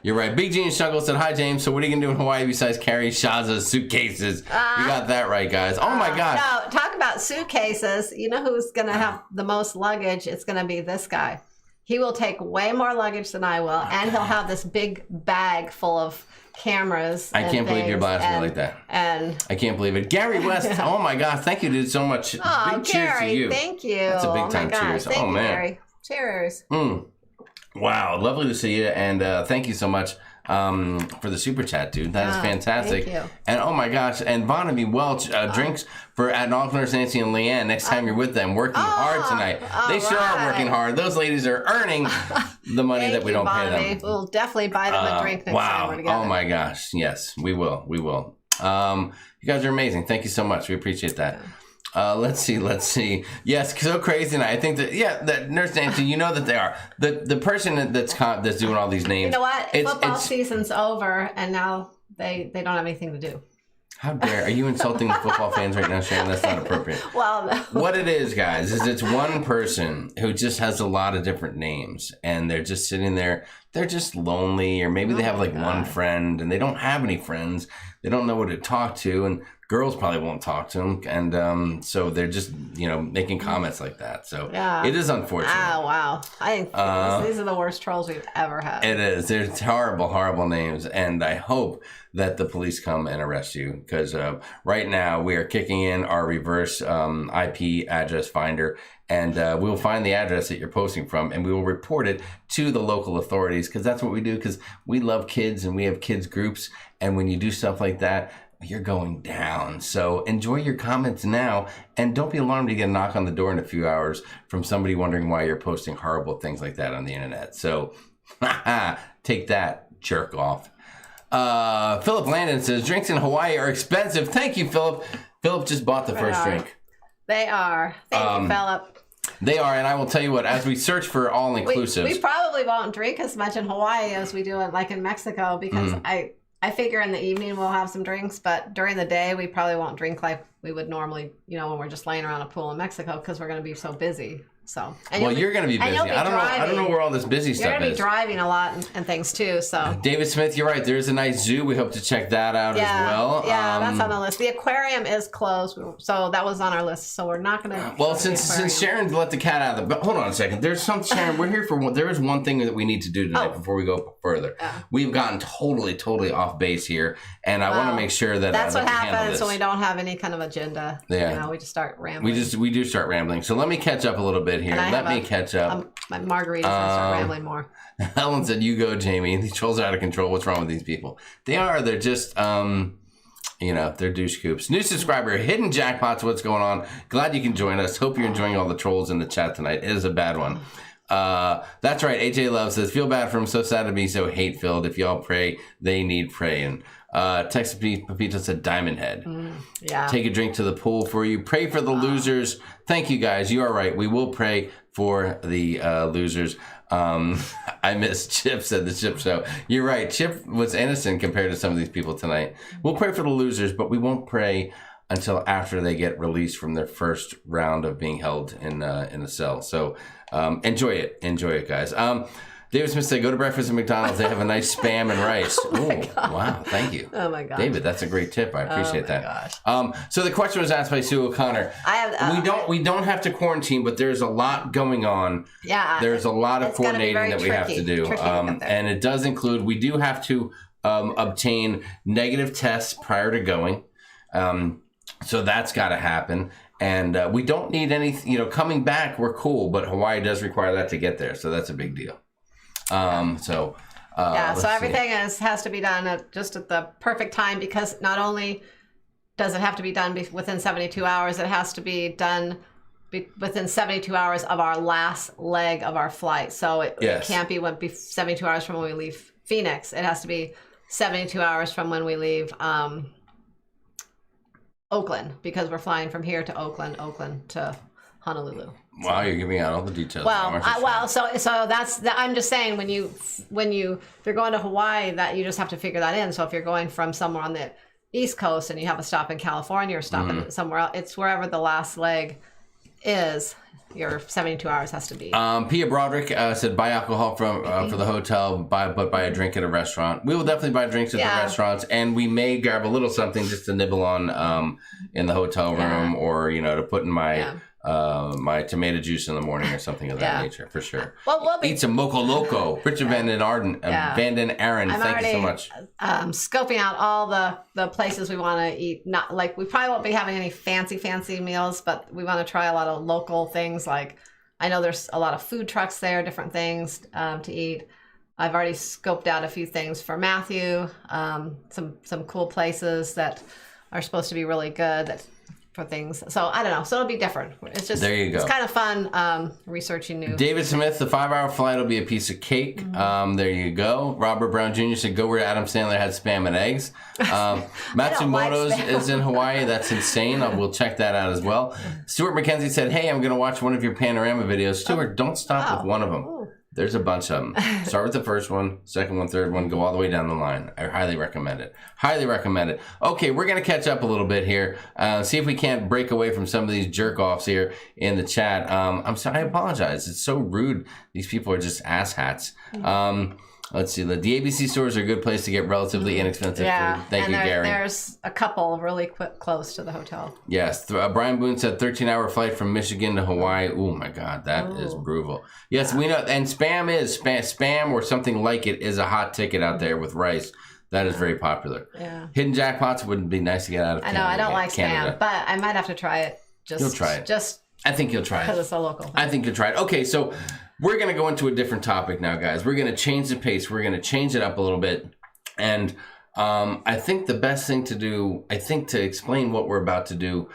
You're right. Big Genius Jungle said, hi, James. So what are you going to do in Hawaii besides carry Shaza's suitcases? You got that right, guys. Oh, my gosh. No, talk about suitcases. You know who's going to have the most luggage? It's going to be this guy. He will take way more luggage than I will, and he'll have this big bag full of cameras. I can't believe you're blasting me like that. And I can't believe it. Gary West, oh my gosh, thank you, dude, so much. Oh, big cheers Gary, to you. Thank you. That's a big time cheers. Thank you, man. Gary. Cheers. Wow, lovely to see you, and thank you so much for the super chat, dude. That is fantastic. Thank you. And oh my gosh, and Bonamy Welch drinks for at Nurse Nancy and Leanne. Next time you're with them, working hard tonight. They sure are working hard. Those ladies are earning the money that we don't pay them. We'll definitely buy them a drink next time we're together. Oh my gosh, yes, we will. We will. You guys are amazing. Thank you so much. We appreciate that. Let's see. Yes, so crazy. And I think that Nurse Nancy, you know that they are. The person that's doing all these names. You know what? Football season's over, and now they don't have anything to do. How dare? Are you insulting the football fans right now, Sharon? That's not appropriate. Well, no. What it is, guys, is it's one person who just has a lot of different names, and they're just sitting there. They're just lonely, or maybe they have like one friend, and they don't have any friends. They don't know what to talk to, and girls probably won't talk to them, and so they're just making comments like that. So it is unfortunate. Oh wow! I think these are the worst trolls we've ever had. It is. They're horrible names, and I hope that the police come and arrest you because right now we are kicking in our reverse IP address finder, and we will find the address that you're posting from, and we will report it to the local authorities because that's what we do because we love kids and we have kids groups, and when you do stuff like that, you're going down. So enjoy your comments now, and don't be alarmed to get a knock on the door in a few hours from somebody wondering why you're posting horrible things like that on the internet. So take that, jerk off. Philip Landon says, drinks in Hawaii are expensive. Thank you, Philip. Philip just bought the first drink. They are. Thank you, Philip. They are, and I will tell you what, as we search for all-inclusives. We probably won't drink as much in Hawaii as we do in Mexico because I figure in the evening we'll have some drinks, but during the day we probably won't drink like we would normally, when we're just laying around a pool in Mexico because we're going to be so busy. So, you're going to be busy. I don't know where all this busy stuff is. You're going to be driving a lot and things too. So, David Smith, you're right. There's a nice zoo. We hope to check that out as well. Yeah, that's on the list. The aquarium is closed, so that was on our list. So we're not going to. Well, since Sharon let the cat out of the bag, hold on a second. There's Sharon. We're here for there is one thing that we need to do tonight before we go further. We've gotten totally off base here, and I want to make sure that that's what happens when we don't have any kind of agenda. Yeah, we just start rambling. We do start rambling. So let me catch up a little bit here. Let me catch up. My margaritas start rambling more. Helen said, "You go, Jamie. These trolls are out of control. What's wrong with these people? They are. They're just, they're douche coops." New subscriber, Hidden Jackpots. What's going on? Glad you can join us. Hope you're enjoying all the trolls in the chat tonight. It is a bad one. That's right. AJ Love says, "Feel bad for him. So sad to be so hate filled. If y'all pray, they need praying." Texas Pepito said, "Diamond Head." Take a drink to the pool for you. Pray for the losers. Thank you, guys. You are right. We will pray for the losers. I miss Chip, said the Chip Show. You're right. Chip was innocent compared to some of these people tonight. We'll pray for the losers, but we won't pray until after they get released from their first round of being held in a cell. So enjoy it, guys. David Smith said, "Go to breakfast at McDonald's. They have a nice Spam and rice." Oh, wow. Thank you. Oh, my God. David, that's a great tip. I appreciate that. Gosh. So the question was asked by Sue O'Connor. We don't have to quarantine, but there's a lot going on. Yeah. There's a lot of coordinating that we have to do. And it does include, we do have to obtain negative tests prior to going. So that's got to happen. And we don't need any, coming back, we're cool, but Hawaii does require that to get there. So that's a big deal. So everything has to be done at the perfect time, because not only does it have to be done within 72 hours, it has to be done within 72 hours of our last leg of our flight. So it can't be 72 hours from when we leave Phoenix. It has to be 72 hours from when we leave Oakland, because we're flying from here to Oakland to Honolulu. Wow, you're giving out all the details. So that's I'm just saying, if you're going to Hawaii, that you just have to figure that in. So if you're going from somewhere on the East Coast and you have a stop in California or stop somewhere else, it's wherever the last leg is. Your 72 hours has to be. Pia Broderick said, buy alcohol for the hotel, but buy a drink at a restaurant. We will definitely buy drinks at the restaurants, and we may grab a little something just to nibble on in the hotel room, or to put in my my tomato juice in the morning or something of that nature, for sure. Well, we'll eat some Mocha Loco. Richard Van Den Arden, Van Den Aaron, thank you so much. Scoping out all the places we want to eat. Not like, we probably won't be having any fancy meals, but we want to try a lot of local things. Like, I know there's a lot of food trucks there, different things to eat. I've already scoped out a few things for Matthew. Some cool places that are supposed to be really good for things. So I don't know. So it'll be different. It's just, there you go. It's kind of fun researching new. David Smith, the 5-hour flight will be a piece of cake. There you go. Robert Brown Jr. said, go where Adam Sandler had Spam and eggs. Matsumoto's is in Hawaii. That's insane. We'll check that out as well. Stuart McKenzie said, hey, I'm going to watch one of your panorama videos. Stuart, don't stop with one of them. Ooh. There's a bunch of them. Start with the first one, second one, third one, go all the way down the line. I highly recommend it. Highly recommend it. Okay, we're going to catch up a little bit here. See if we can't break away from some of these jerk-offs here in the chat. I'm sorry, I apologize. It's so rude. These people are just asshats. Let's see. The ABC stores are a good place to get relatively inexpensive food. Thank you, Gary. There's a couple really close to the hotel. Yes. Brian Boone said 13-hour flight from Michigan to Hawaii. Oh, my God. That is brutal. Yes, we know. And spam or something like it is a hot ticket out there with rice. That is very popular. Yeah. Hidden jackpots would be nice to get out of Canada. I know. I don't like spam, but I might have to try it. You'll try it. I think you'll try it. Because it's so local. I think you'll try it. Okay, so we're going to go into a different topic now, guys. We're going to change the pace. We're going to change it up a little bit. And I think the best thing to do, to explain what we're about to do,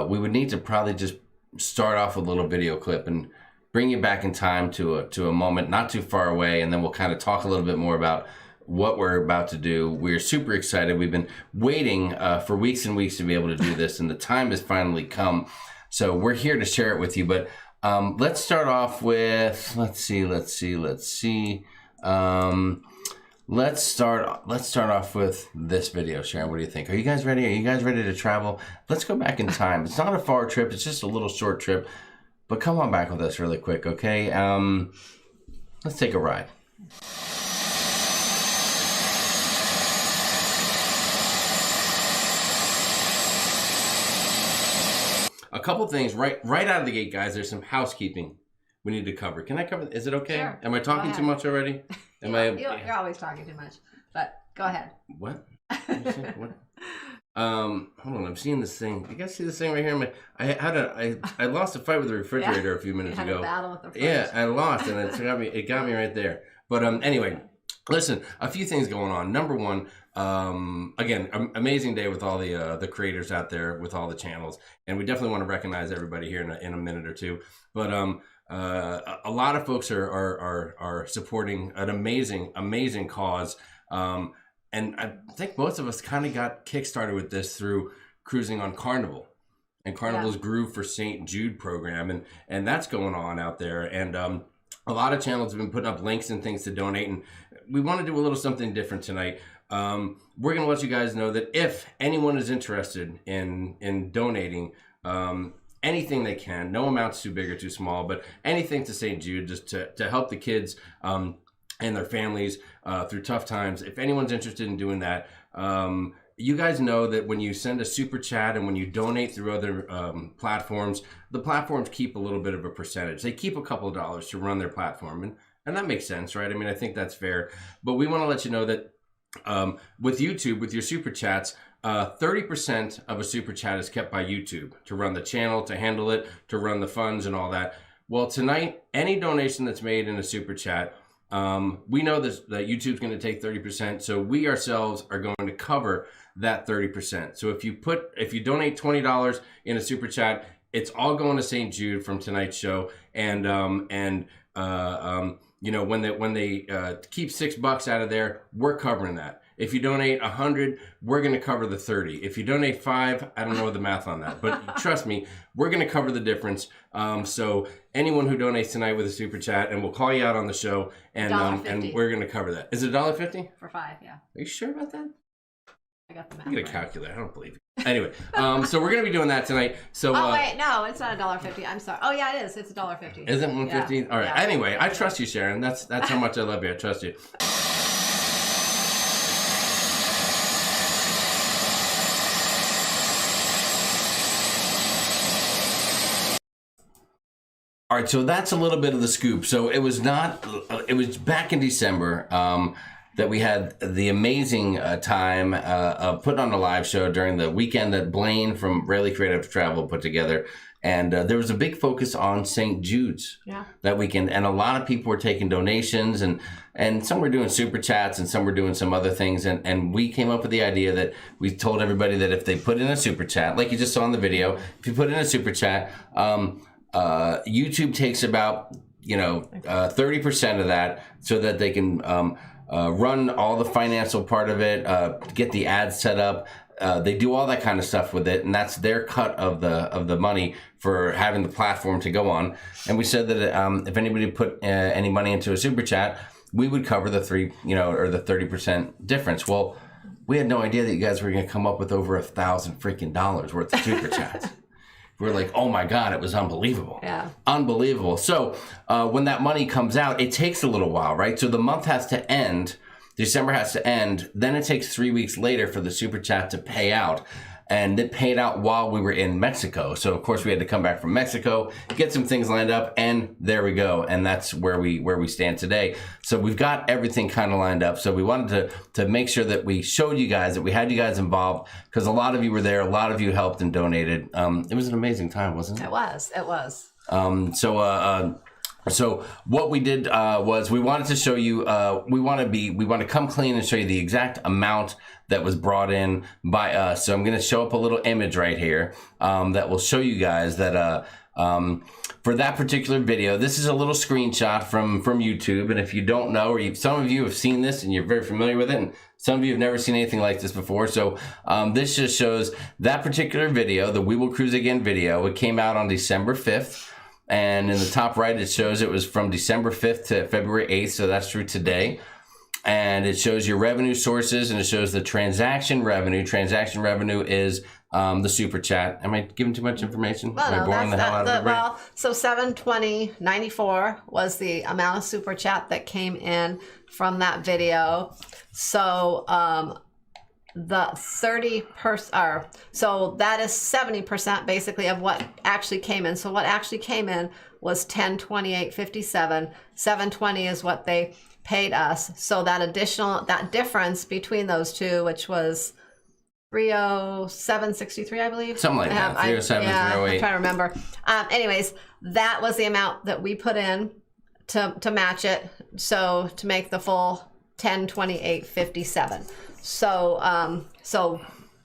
we would need to probably just start off with a little video clip and bring you back in time to a moment not too far away. And then we'll kind of talk a little bit more about what we're about to do. We're super excited. We've been waiting for weeks and weeks to be able to do this, and the time has finally come. So we're here to share it with you. But let's start off with, let's start off with this video. Sharon, what do you think? Are you guys ready? Are you guys ready to travel? Let's go back in time. It's not a far trip. It's just a little short trip. But come on back with us really quick, okay? Let's take a ride. A couple things right out of the gate, guys. There's some housekeeping we need to cover. Can I cover? Is it okay? Sure. Am I talking too much already? You're always talking too much, but go ahead. What? What? Hold on. I'm seeing this thing. You guys see this thing right here? I lost a fight with the refrigerator a few minutes ago. A battle with the fridge. Yeah, I lost, and it got me right there. But anyway, listen. A few things going on. Number one. Again, amazing day with all the creators out there with all the channels, and we definitely want to recognize everybody here in a minute or two. But a lot of folks are supporting an amazing cause, and I think most of us kind of got kickstarted with this through cruising on Carnival, and Carnival's Groove for St. Jude program, and that's going on out there, and a lot of channels have been putting up links and things to donate, and we want to do a little something different tonight. We're going to let you guys know that if anyone is interested in donating anything they can, no amount's too big or too small, but anything to St. Jude, just to help the kids and their families through tough times. If anyone's interested in doing that, you guys know that when you send a super chat and when you donate through other platforms, the platforms keep a little bit of a percentage. They keep a couple of dollars to run their platform, and that makes sense, right? I mean, I think that's fair. But we want to let you know that with YouTube, with your super chats, 30% of a super chat is kept by YouTube to run the channel, to handle it, to run the funds and all that. Well, tonight, any donation that's made in a super chat, we know that YouTube's going to take 30%, so we ourselves are going to cover that 30%. So if you donate $20 in a super chat, it's all going to St. Jude from tonight's show, and you know, when they keep $6 out of there, we're covering that. If you donate 100, we're going to cover the 30. If you donate 5, I don't know the math on that, but trust me, we're going to cover the difference. So anyone who donates tonight with a super chat, and we'll call you out on the show, and we're going to cover that. Is it $1.50 for 5? Yeah. Are you sure about that? I got the math. I'm gonna calculate. I don't believe you. Anyway, so we're gonna be doing that tonight. So wait, no, it's not $1.50. I'm sorry. Oh yeah, it is. It's $1.50. Is it $1.50? Yeah. All right. Yeah. Anyway, I trust you, Sharon. That's how much I love you. I trust you. All right, so that's a little bit of the scoop. So it was back in December that we had the amazing time of putting on a live show during the weekend that Blaine from Rarely Creative Travel put together. And there was a big focus on St. Jude's that weekend. And a lot of people were taking donations, and some were doing super chats, and some were doing some other things. And we came up with the idea that we told everybody that if they put in a super chat, like you just saw in the video, if you put in a super chat, YouTube takes about 30% of that, so that they can run all the financial part of it, get the ads set up. They do all that kind of stuff with it, and that's their cut of the money for having the platform to go on. And we said that if anybody put any money into a super chat, we would cover the 30% difference. Well, we had no idea that you guys were going to come up with over $1,000 freaking dollars worth of super chats. We're like, oh my God, it was unbelievable. Yeah. Unbelievable. So when that money comes out, it takes a little while, right? So the month has to end, December has to end, then it takes 3 weeks later for the super chat to pay out. And it paid out while we were in Mexico. So of course we had to come back from Mexico, get some things lined up, and there we go. And that's where we stand today. So we've got everything kind of lined up. So we wanted to make sure that we showed you guys, that we had you guys involved, because a lot of you were there, a lot of you helped and donated. It was an amazing time, wasn't it? It was. So what we did was we wanted to show you, we want to come clean and show you the exact amount that was brought in by us. So I'm going to show up a little image right here that will show you guys that for that particular video, this is a little screenshot from YouTube. And if you don't know, or some of you have seen this and you're very familiar with it, and some of you have never seen anything like this before. So this just shows that particular video, the We Will Cruise Again video. It came out on December 5th. And in the top right, it shows it was from December 5th to February 8th. So that's through today. And it shows your revenue sources, and it shows the transaction revenue. Transaction revenue is the super chat. Am I giving too much information? Well, Am I boring the hell out of everybody? Well, so $720.94 was the amount of super chat that came in from that video. So the 30%, so that is 70% basically of what actually came in. So what actually came in was $1028.57. $720 is what they paid us. So that difference between those two, which was $307.63, I believe. Something like that. $307, yeah, $308. I'm trying to remember. Anyways, that was the amount that we put in to match it. So to make the full $1028.57. So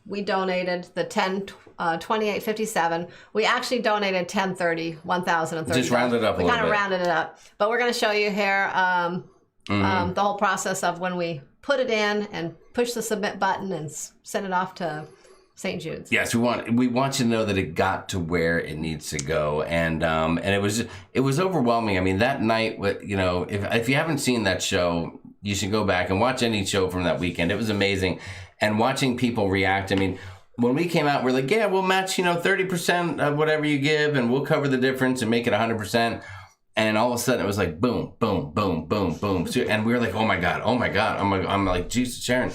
we donated the $1028.57. We actually donated $1,030. Just rounded it up a little bit. We kind of rounded it up. But we're going to show you here the whole process of when we put it in and push the submit button and send it off to St. Jude's. Yes, we want you to know that it got to where it needs to go, and it was overwhelming. I mean, that night, if you haven't seen that show, you should go back and watch any show from that weekend. It was amazing, and watching people react. I mean, when we came out, we're like, yeah, we'll match 30% of whatever you give, and we'll cover the difference and make it 100%. And all of a sudden, it was like boom, boom, boom, boom, boom, and we were like, oh my god. I'm like, Jesus, Sharon.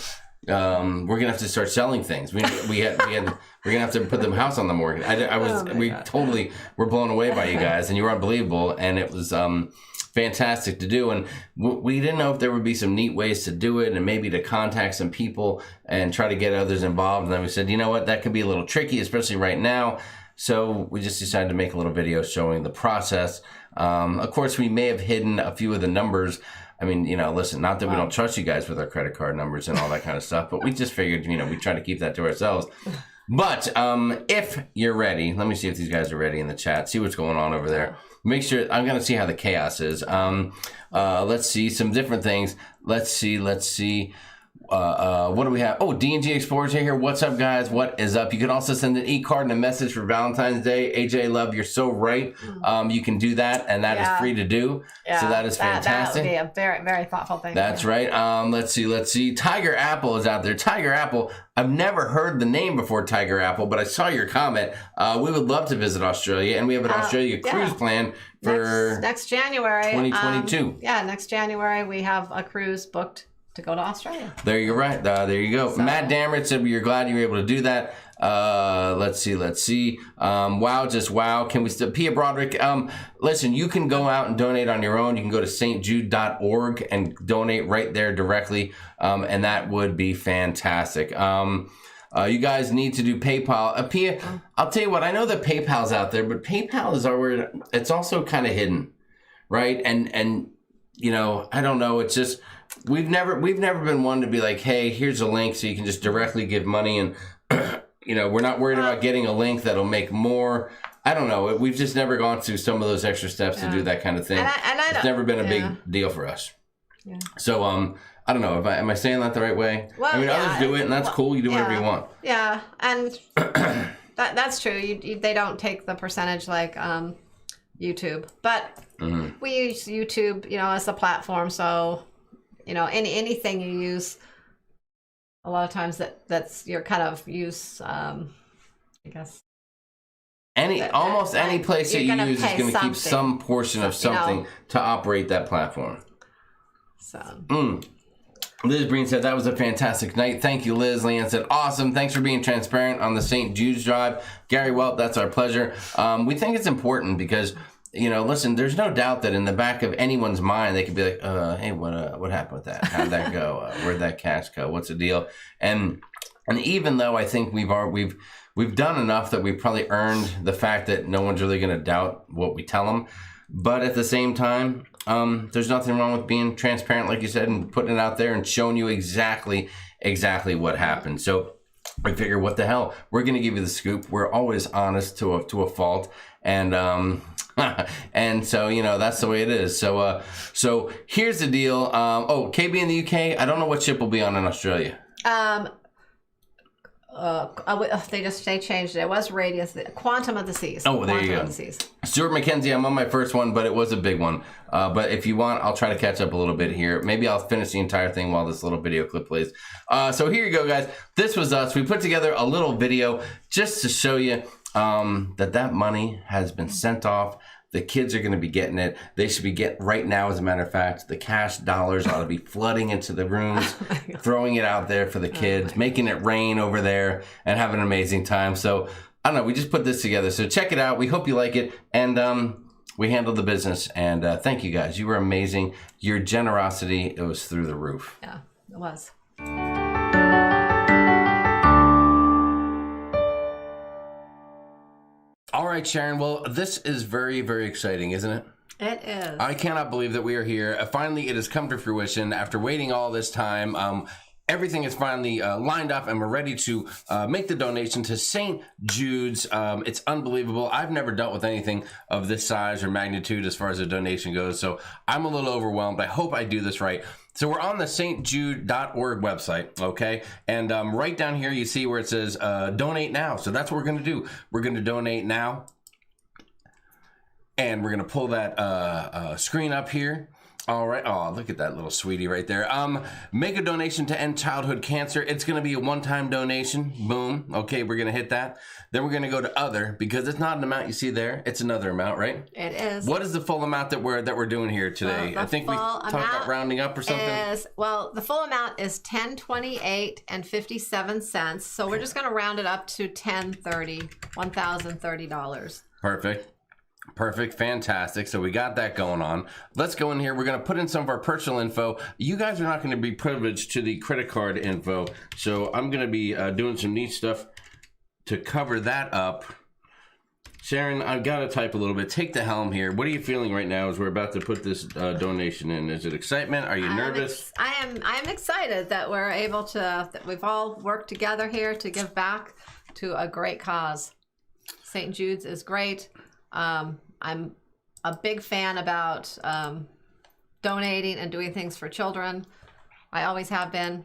We're gonna have to start selling things. We're gonna have to put the house on the mortgage. We totally were blown away by you guys, and you were unbelievable. And it was fantastic to do. And we didn't know if there would be some neat ways to do it and maybe to contact some people and try to get others involved. And then we said, you know what, that could be a little tricky, especially right now. So we just decided to make a little video showing the process. Of course, we may have hidden a few of the numbers. I mean, you know, listen, not that we don't trust you guys with our credit card numbers and all that kind of stuff, but we just figured, you know, we try to keep that to ourselves. But if you're ready, let me see if these guys are ready in the chat. See what's going on over there. Make sure, I'm going to see how the chaos is. Let's see some different things. Let's see. What do we have? Oh, D&G Explorers here. What's up, guys? What is up? You can also send an e-card and a message for Valentine's Day. AJ, love, you're so right. You can do that, and that is free to do. So that is fantastic. That would be a very, very thoughtful thing. That's right. Let's see. Tiger Apple is out there. Tiger Apple. I've never heard the name before, Tiger Apple, but I saw your comment. We would love to visit Australia, and we have an Australia cruise plan for next January. 2022. Next January we have a cruise booked to go to Australia. There you're right. There you go. So, Matt Dammert said you're glad you were able to do that. Let's see. Wow, just wow. Can we still, Pia Broderick, listen, you can go out and donate on your own. You can go to stjude.org and donate right there directly. And that would be fantastic. You guys need to do PayPal. Pia, I'll tell you what, I know that PayPal's out there, but PayPal is it's also kind of hidden, right? And you know, I don't know. It's just, we've never been one to be like, hey, here's a link so you can just directly give money, and you know, we're not worried about getting a link that'll make more. I don't know. We've just never gone through some of those extra steps to do that kind of thing. It's never been a big deal for us. Yeah. So I don't know. Am I saying that the right way? Well, I mean, others do it, and that's cool. You do whatever you want. Yeah, and that's true. They don't take the percentage like YouTube, but we use YouTube, you know, as a platform. So, you know, anything you use, a lot of times that's your kind of use. I guess almost any place that you use is going to keep some portion of something to operate that platform. So. Liz Breen said, that was a fantastic night. Thank you, Liz. Leanne said, awesome. Thanks for being transparent on the St. Jude's drive. Gary Welp, that's our pleasure. We think it's important because, you know, listen, there's no doubt that in the back of anyone's mind, they could be like, hey, what happened with that? How'd that go? Where'd that cash go? What's the deal? And even though I think we've done enough that we've probably earned the fact that no one's really going to doubt what we tell them. But at the same time, there's nothing wrong with being transparent, like you said, and putting it out there and showing you exactly what happened. So I figure, what the hell? We're going to give you the scoop. We're always honest to a fault. And and so, you know, that's the way it is. So here's the deal. KB in the UK, I don't know what ship will be on in Australia. They changed it. It was Radius, Quantum of the Seas. Oh, there you go. Stuart McKenzie, I'm on my first one, but it was a big one. But if you want, I'll try to catch up a little bit here. Maybe I'll finish the entire thing while this little video clip plays. So here you go, guys. This was us. We put together a little video just to show you that money has been sent off. The kids are going to be getting it. They should be getting right now, as a matter of fact. The cash dollars ought to be flooding into the rooms, throwing it out there for the kids, making it rain over there, and having an amazing time. So, I don't know. We just put this together. So, check it out. We hope you like it. And we handled the business. And thank you, guys. You were amazing. Your generosity, it was through the roof. Yeah, it was. All right, Sharon. Well, this is very, very exciting, isn't it? It is. I cannot believe that we are here. Finally, it has come to fruition after waiting all this time. Everything is finally lined up, and we're ready to make the donation to St. Jude's. It's unbelievable. I've never dealt with anything of this size or magnitude as far as a donation goes, so I'm a little overwhelmed. I hope I do this right. So we're on the stjude.org website, okay? And right down here, you see where it says donate now. So that's what we're going to do. We're going to donate now. And we're going to pull that screen up here. All right. Oh, look at that little sweetie right there. Make a donation to end childhood cancer. It's going to be a one-time donation. Boom. Okay, we're going to hit that. Then we're going to go to other, because it's not an amount you see there. It's another amount, right? It is. What is the full amount that we're doing here today? I think we talked about rounding up or something. The full amount is $10.28 and 57 cents. So we're just going to round it up to $1,030. Perfect. Perfect, fantastic. So we got that going on. Let's go in here. We're going to put in some of our personal info. You guys are not going to be privileged to the credit card info. So I'm going to be doing some neat stuff to cover that up. Sharon, I've got to type a little bit. Take the helm here. What are you feeling right now as we're about to put this donation in? Is it excitement? Are you nervous? I'm excited that we're able to, that we've all worked together here to give back to a great cause. St. Jude's is great. I'm a big fan about donating and doing things for children. I always have been.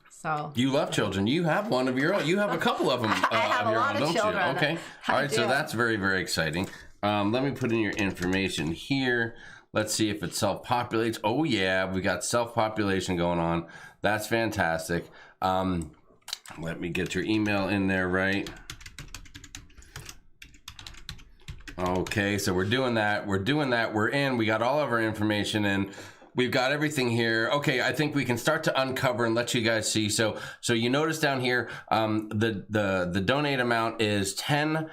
So you love children. You have one of your own. You have a couple of them. I have a lot of children. Okay. All right. So that's very, very exciting. Let me put in your information here. Let's see if it self-populates. Oh yeah, we got self-population going on. That's fantastic. Let me get your email in there, right? Okay, so we're doing that. We're in. We got all of our information in. We've got everything here. Okay, I think we can start to uncover and let you guys see. So you notice down here, the donate amount is 10.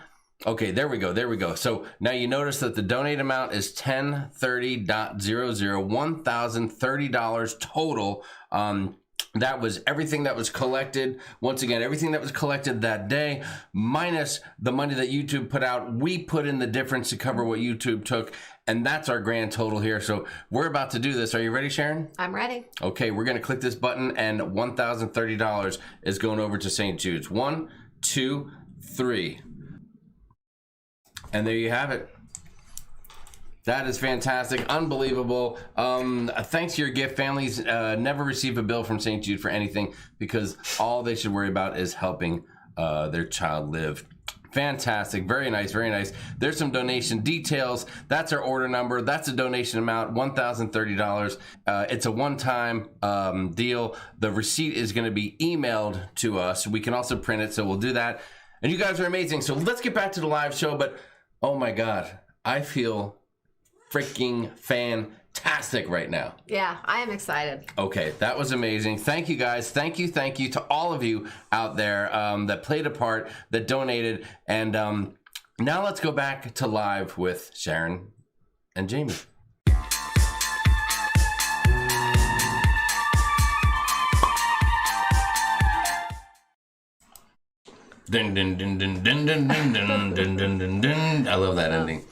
Okay, there we go. So now you notice that the donate amount is 1030.00, $1,030 total. That was everything that was collected. Once again, everything that was collected that day, minus the money that YouTube put out. We put in the difference to cover what YouTube took, and that's our grand total here. So we're about to do this. Are you ready, Sharon? I'm ready. Okay, we're going to click this button, and $1,030 is going over to St. Jude's. 1, 2, 3. And there you have it. That is fantastic. Unbelievable. Thanks to your gift, families never receive a bill from St. Jude for anything because all they should worry about is helping their child live. Fantastic. Very nice. Very nice. There's some donation details. That's our order number. That's a donation amount, $1,030. It's a one-time deal. The receipt is going to be emailed to us. We can also print it, so we'll do that. And you guys are amazing. So let's get back to the live show. But, oh, my God, I feel freaking fantastic right now. Yeah, I am excited. Okay, that was amazing. Thank you guys. Thank you to all of you out there that played a part, that donated. And now let's go back to live with Sharon and Jamie. Dun, dun, dun, dun, dun, dun, dun, dun, dun, dun, dun, dun. I love that ending.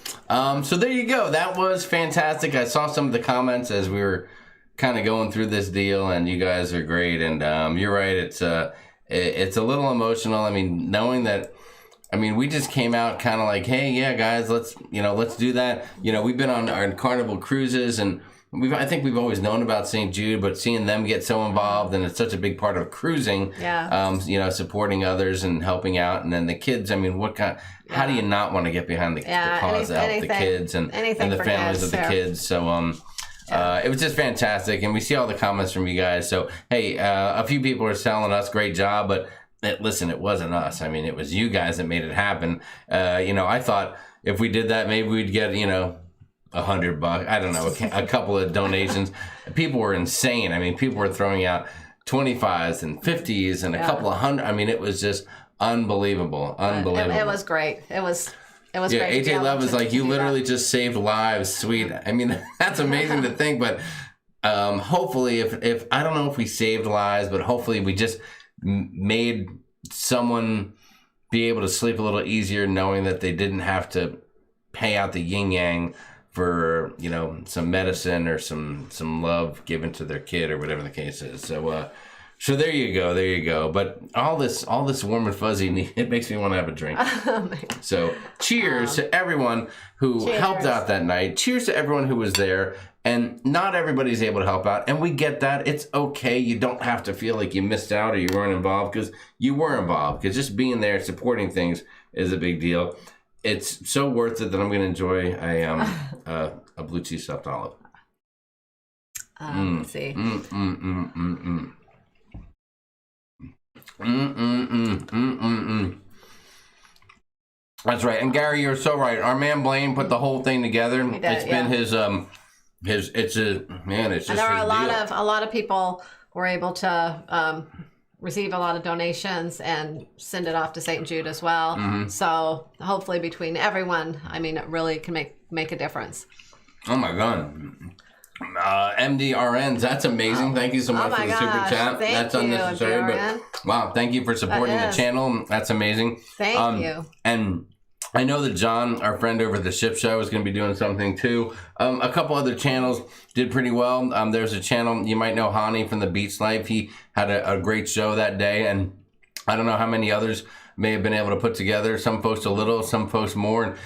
So there you go. That was fantastic. I saw some of the comments as we were kind of going through this deal, and you guys are great. And you're right. It's a little emotional. I mean, knowing that. I mean, we just came out kind of like, hey, yeah, guys, let's do that. We've been on our Carnival cruises, and I think we've always known about St. Jude, but seeing them get so involved, and it's such a big part of cruising. Yeah. Supporting others and helping out, and then the kids. I mean, how do you not want to get behind the cause to help the kids and the families of the kids? So it was just fantastic, and we see all the comments from you guys. So hey, a few people are telling us great job, but listen, it wasn't us. I mean, it was you guys that made it happen. I thought if we did that, maybe we'd get $100. I don't know, a couple of donations. People were insane. I mean, people were throwing out 25s and 50s and a couple of hundred. I mean, it was just unbelievable. It was great. It was great. AJ Love is like, you literally just saved lives. Sweet. I mean, that's amazing to think, but hopefully if I don't know if we saved lives, but hopefully we just made someone be able to sleep a little easier knowing that they didn't have to pay out the yin yang for some medicine or some love given to their kid or whatever the case is. So there you go. But all this warm and fuzzy, it makes me want to have a drink. So cheers to everyone who helped out that night. Cheers to everyone who was there. And not everybody's able to help out, and we get that. It's okay. You don't have to feel like you missed out or you weren't involved, because you were involved. Because just being there, supporting things is a big deal. It's so worth it that I'm going to enjoy a blue cheese stuffed olive. Let's see. That's right. And Gary, you're so right. Our man Blaine put the whole thing together. It's been his it's just and there were a lot of people were able to receive a lot of donations and send it off to St. Jude as well. So hopefully between everyone, I mean, it really can make a difference. Oh my God. MDRNs, that's amazing. Thank you so much for the super chat. That's unnecessary, but wow, thank you for supporting the channel. That's amazing. Thank you. And I know that John, our friend over at the Ship Show, is going to be doing something too. A couple other channels did pretty well. There's a channel, you might know Hani from the Beach Life. He had a great show that day, and I don't know how many others may have been able to put together. Some post a little, some post more, and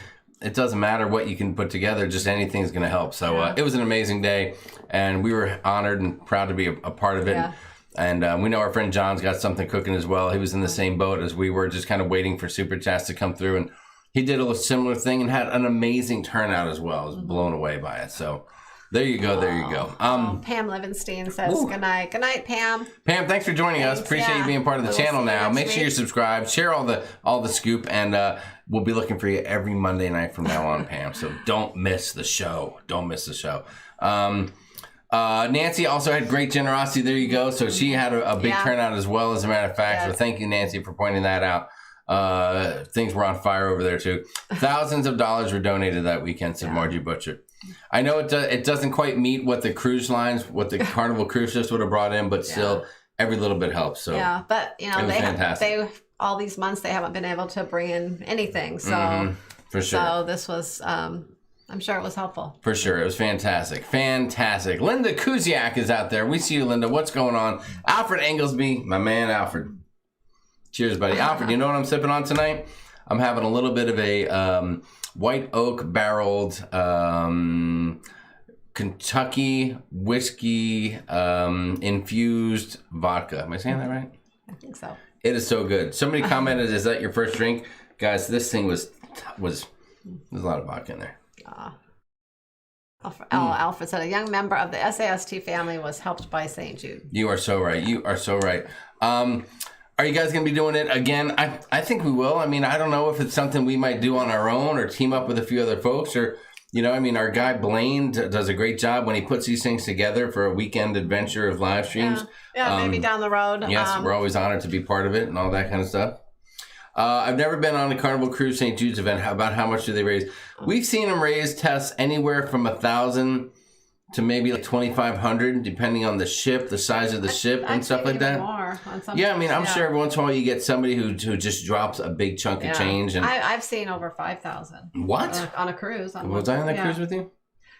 it doesn't matter what you can put together, just anything's going to help. So it was an amazing day, and we were honored and proud to be a part of it. Yeah. And we know our friend John's got something cooking as well. He was in the same boat as we were, just kind of waiting for Super Chats to come through, and he did a similar thing and had an amazing turnout as well. I was blown away by it. So there you go. There you go. Pam Livingston says good night. Good night, Pam. Pam, thanks for joining us. Appreciate you being part of the channel now. Make sure you're subscribed. Share all the scoop, and we'll be looking for you every Monday night from now on, Pam. So don't miss the show. Don't miss the show. Nancy also had great generosity. There you go. So she had a big turnout as well, as a matter of fact. So thank you, Nancy, for pointing that out. Things were on fire over there too. Thousands of dollars were donated that weekend, said Margie Butcher. I know it doesn't quite meet what the cruise lines, what the Carnival cruise ships would have brought in, but still every little bit helps. So but you know, they all these months they haven't been able to bring in anything. So for sure. So this was I'm sure it was helpful. For sure. It was fantastic. Fantastic. Linda Kuziak is out there. We see you, Linda. What's going on? Alfred Englesby, my man Alfred. Cheers, buddy. Alfred, you know what I'm sipping on tonight? I'm having a little bit of a white oak barreled Kentucky whiskey infused vodka. Am I saying that right? I think so. It is so good. Somebody commented, is that your first drink? Guys, this thing was there's a lot of vodka in there. Alfred said a young member of the SAST family was helped by St. Jude. You are so right. You are so right. Are you guys going to be doing it again? I think we will. I mean, I don't know if it's something we might do on our own or team up with a few other folks, or, you know, I mean, our guy Blaine does a great job when he puts these things together for a weekend adventure of live streams. Yeah, maybe down the road. Yes, we're always honored to be part of it and all that kind of stuff. I've never been on a Carnival Cruise St. Jude's event. About how much do they raise? We've seen them raise tests anywhere from 1,000 to maybe like 2,500, depending on the ship, the size of the ship, and stuff like that. More on some I mean, I'm sure every once in a while you get somebody who just drops a big chunk of change. And I've seen over 5,000. What? On a cruise. Was I on that cruise with you?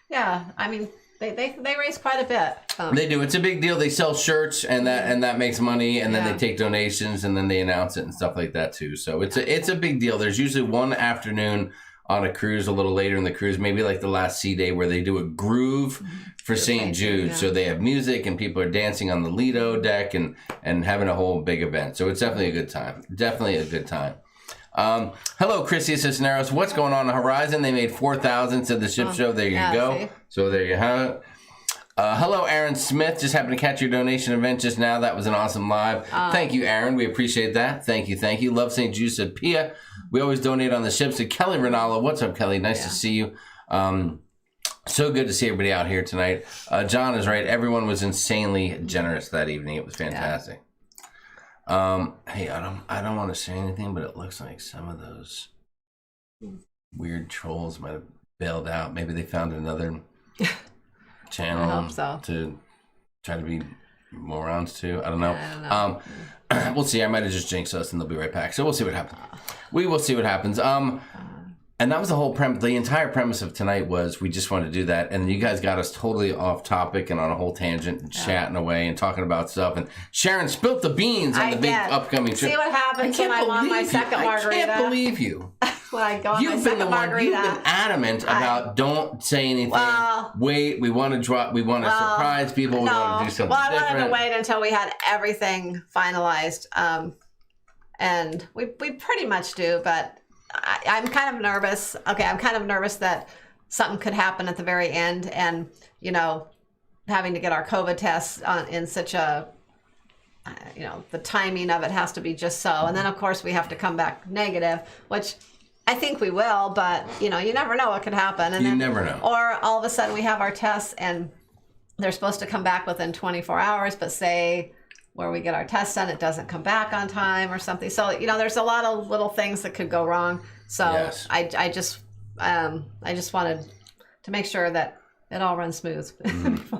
Yeah, I mean, they raise quite a bit. They do. It's a big deal. They sell shirts, and that makes money, and then they take donations, and then they announce it and stuff like that too. So it's a big deal. There's usually one afternoon on a cruise, a little later in the cruise, maybe like the last sea day, where they do a groove for St. Jude. Yeah. So they have music and people are dancing on the Lido deck and having a whole big event. So it's definitely a good time. Definitely a good time. Hello, Chrissy Cisneros. What's going on the horizon? They made 4,000, said the Ship Show. There you go. See? So there you have it. Hello, Aaron Smith. Just happened to catch your donation event just now. That was an awesome live. Thank you, Aaron. We appreciate that. Thank you. Thank you. Love St. Jude, said Pia. We always donate on the ships. And Kelly Renala. What's up, Kelly? Nice to see you. So good to see everybody out here tonight. John is right. Everyone was insanely generous that evening. It was fantastic. Hey, I don't want to say anything, but it looks like some of those weird trolls might have bailed out. Maybe they found another channel I hope so. To try to be morons too. I don't know. We'll see. I might have just jinxed us, and they'll be right back. So we'll see what happens. We will see what happens. And that was the whole premise. The entire premise of tonight was we just wanted to do that, and you guys got us totally off topic and on a whole tangent and chatting away and talking about stuff. And Sharon spilt the beans on the big upcoming trip. See what happens when I'm on my second margarita. I can't believe you. When I go on my second margarita. You've been adamant about don't say anything. Wait, we want to surprise people. We want to do something different. I wanted to wait until we had everything finalized, and we pretty much do, but. I'm kind of nervous. Okay, I'm kind of nervous that something could happen at the very end, and you know, having to get our COVID tests in such a, you know, the timing of it has to be just so. And then of course we have to come back negative, which I think we will, but you know, you never know what could happen. And you never know. Or all of a sudden we have our tests and they're supposed to come back within 24 hours, but say where we get our test done, it doesn't come back on time or something. So, you know, there's a lot of little things that could go wrong. So Yes. I just wanted to make sure that it all runs smooth.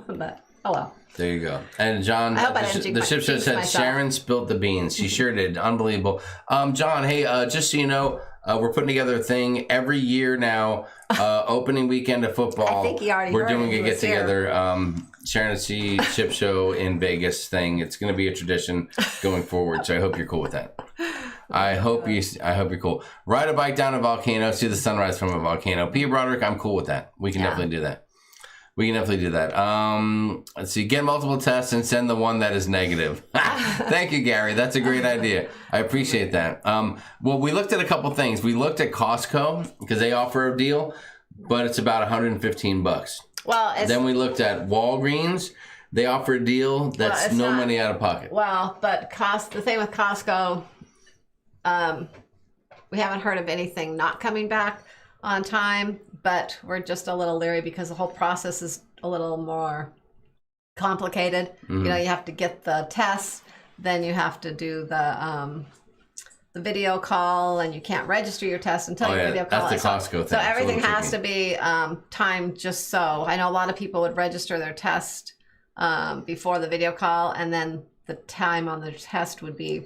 But, oh well. There you go. And John, I hope I didn't the ship show jinx said myself. Sharon spilled the beans. She sure did. Unbelievable. John, hey, just so you know, we're putting together a thing every year now. Opening weekend of football. I think he already We're heard doing it. a He get was here. together. Sharonatsea ship show in Vegas thing. It's going to be a tradition going forward. So I hope you're cool with that. I hope you're cool. Ride a bike down a volcano, see the sunrise from a volcano. Peter Broderick, I'm cool with that. We can definitely do that. Let's see. Get multiple tests and send the one that is negative. Thank you, Gary. That's a great idea. I appreciate that. Well, we looked at a couple things. We looked at Costco because they offer a deal, but it's about $115. Well, it's, Then we looked at Walgreens. They offer a deal that's it's no not- money out of pocket. well, but the thing with Costco, we haven't heard of anything not coming back on time, but we're just a little leery because the whole process is a little more complicated. You know, you have to get the tests, then you have to do the video call, and you can't register your test until you video call. That's the Costco thing. So everything It's a little has to be timed just so. I know a lot of people would register their test before the video call, and then the time on the test would be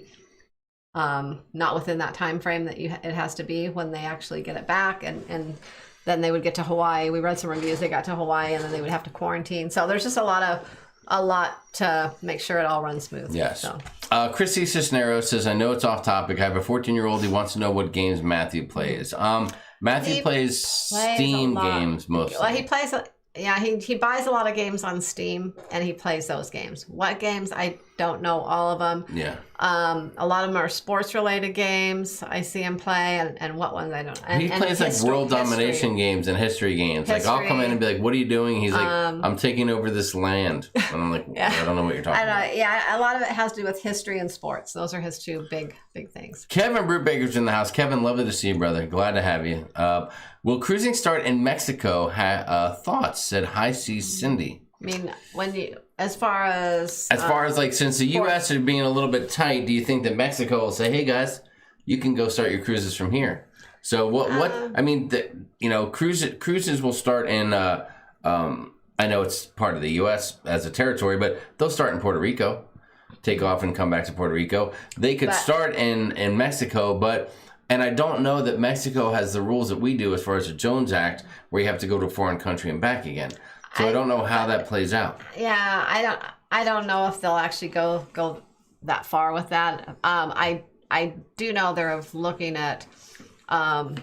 not within that time frame that it has to be when they actually get it back, and then they would get to Hawaii. We read some reviews. They got to Hawaii, and then they would have to quarantine. So there's just a lot to make sure it all runs smooth. Yes. So. Chrissy Cisneros says, I know it's off topic. I have a 14-year-old. He wants to know what games Matthew plays. Matthew He plays Steam a lot. games mostly. Well, he plays. He buys a lot of games on Steam, and he plays those games. What games? I don't know all of them. Yeah. A lot of them are sports-related games. I see him play, and what ones I don't. And, He plays like world domination games and history games. Like I'll come in and be like, "What are you doing?" He's like, "I'm taking over this land." And I'm like, I don't know what you're talking about. Yeah, a lot of it has to do with history and sports. Those are his two big things. Kevin Brubaker's in the house. Kevin, lovely to see you, brother. Glad to have you. Will cruising start in Mexico? Thoughts? Said High Seas Cindy. I mean, as far as like since the U.S. are being a little bit tight, do you think that Mexico will say, "Hey guys, you can go start your cruises from here"? So what? I mean, cruises will start in. I know it's part of the U.S. as a territory, but they'll start in Puerto Rico, take off and come back to Puerto Rico. They could start in Mexico, but. And I don't know that Mexico has the rules that we do as far as the Jones Act, where you have to go to a foreign country and back again. So I don't know how that plays out. Yeah, I don't know if they'll actually go that far with that. I do know they're looking at, I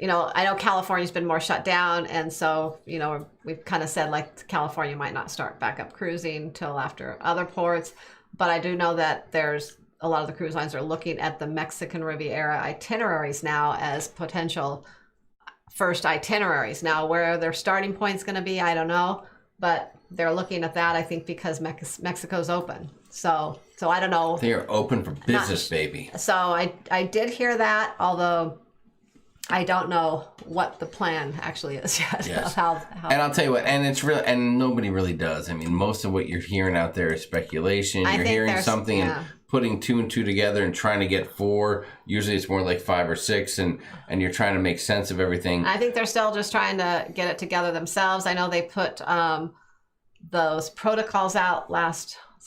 know California's been more shut down, and so we've kind of said like California might not start back up cruising till after other ports, but I do know that there's a lot of the cruise lines are looking at the Mexican Riviera itineraries now as potential first itineraries. Now, where their starting point's going to be, I don't know, but they're looking at that, I think, because Mexico's open. So I don't know. They are open for business, baby. So I did hear that, although I don't know what the plan actually is yet. Yes. How And I'll tell you what, and it's real, and nobody really does. I mean, most of what you're hearing out there is speculation. You're hearing something and putting two and two together and trying to get four. Usually it's more like 5 or 6, and you're trying to make sense of everything. I think they're still just trying to get it together themselves. I know they put those protocols out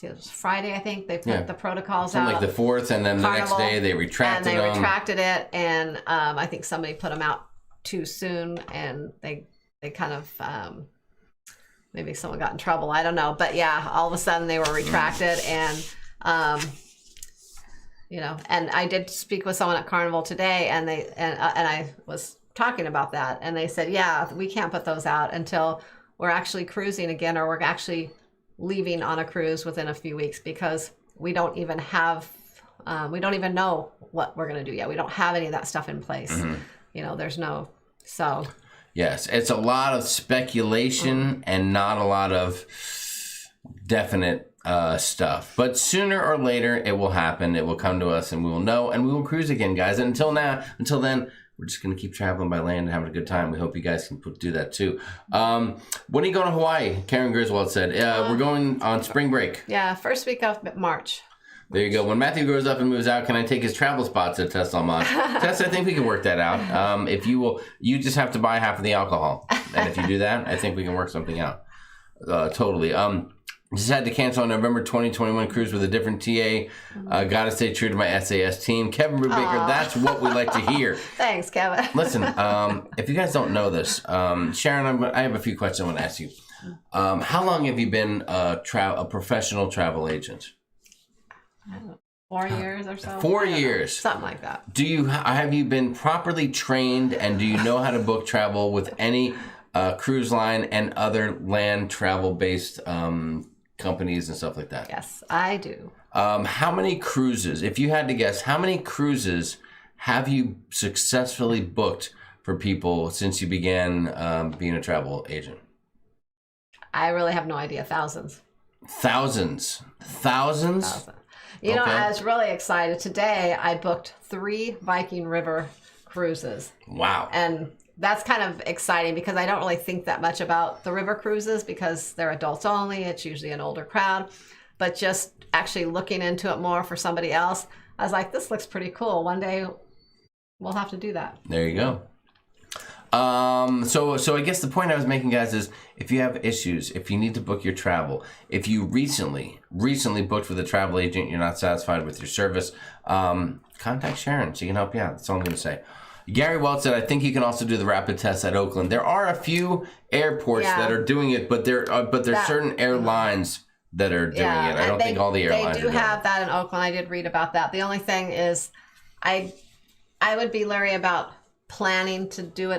it was Friday, I think. They put the protocols out. Like the 4th, and then Carnival, the next day they retracted them. And they retracted it, and I think somebody put them out too soon, and they kind of, maybe someone got in trouble. I don't know. But yeah, all of a sudden they were retracted, and and I did speak with someone at Carnival today, and I was talking about that, and they said, yeah, we can't put those out until we're actually cruising again, or we're actually leaving on a cruise within a few weeks, because we don't even know what we're going to do yet. We don't have any of that stuff in place. There's no, so. Yes, it's a lot of speculation and not a lot of definite stuff. But sooner or later, it will happen. It will come to us, and we will know, and we will cruise again, guys. And until then, we're just going to keep traveling by land and having a good time. We hope you guys can do that too. When are you going to Hawaii? Karen Griswold said, we're going on spring break. Yeah, first week of March. There you go. When Matthew grows up and moves out, can I take his travel spots to Tess Almond? Tess, I think we can work that out. If you will, you just have to buy half of the alcohol. And if you do that, I think we can work something out. Totally. Just had to cancel a November 2021 cruise with a different TA. Got to stay true to my SAS team. Kevin Brubaker, that's what we like to hear. Thanks, Kevin. Listen, if you guys don't know this, Sharon, I have a few questions I want to ask you. How long have you been a professional travel agent? I don't know, 4 years or so. 4 years. Something like that. Have you been properly trained, and do you know how to book travel with any cruise line and other land travel-based companies and stuff like that? Yes, I do. How many cruises, if you had to guess, how many cruises have you successfully booked for people since you began being a travel agent? I really have no idea. Thousands. Thousands? You know, I was really excited. Today, I booked 3 Viking River cruises. Wow. And that's kind of exciting because I don't really think that much about the river cruises because they're adults only. It's usually an older crowd. But just actually looking into it more for somebody else, I was like, this looks pretty cool. One day, we'll have to do that. There you go. So I guess the point I was making, guys, is if you have issues, if you need to book your travel, if you recently booked with a travel agent, you're not satisfied with your service, contact Sharon. She can help you out. That's all I'm going to say. Gary Welch said, I think you can also do the rapid test at Oakland. There are a few airports that are doing it, but there's certain airlines that are doing it. I don't think all the airlines They do have that in Oakland. I did read about that. The only thing is I would be leery about planning to do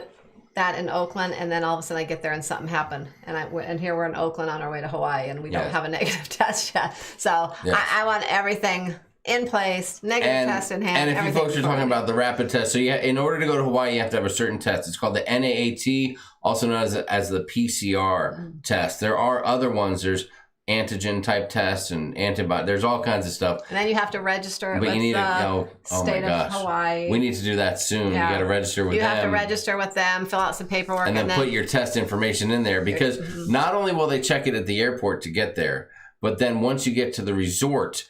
that in Oakland, and then all of a sudden I get there and something happened, and here we're in Oakland on our way to Hawaii, and we don't have a negative test yet. So I want everything in place, negative test in hand. And if you folks are talking about the rapid test, so in order to go to Hawaii, you have to have a certain test. It's called the NAAT, also known as the PCR test. There are other ones. There's antigen type tests and antibody. There's all kinds of stuff. And then you have to register with you need the state of Hawaii. We need to do that soon. You got to register with them. You have to register with them, fill out some paperwork. And then put your test information in there, because not only will they check it at the airport to get there, but then once you get to the resort,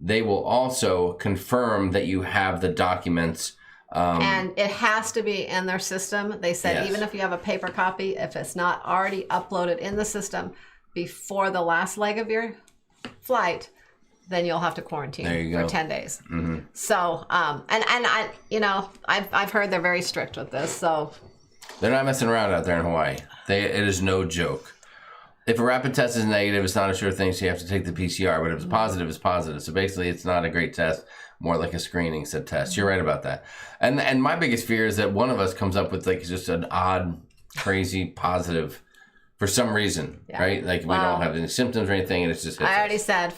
they will also confirm that you have the documents. And it has to be in their system. They said even if you have a paper copy, if it's not already uploaded in the system before the last leg of your flight, then you'll have to quarantine for 10 days. Mm-hmm. So, and I, I've heard they're very strict with this. So they're not messing around out there in Hawaii. It is no joke. If a rapid test is negative, it's not a sure thing, so you have to take the PCR. But if it's positive, it's positive. So basically, it's not a great test, more like a screening test. You're right about that. And my biggest fear is that one of us comes up with like just an odd, crazy positive for some reason, right? Like we don't have any symptoms or anything, and it's just. I already said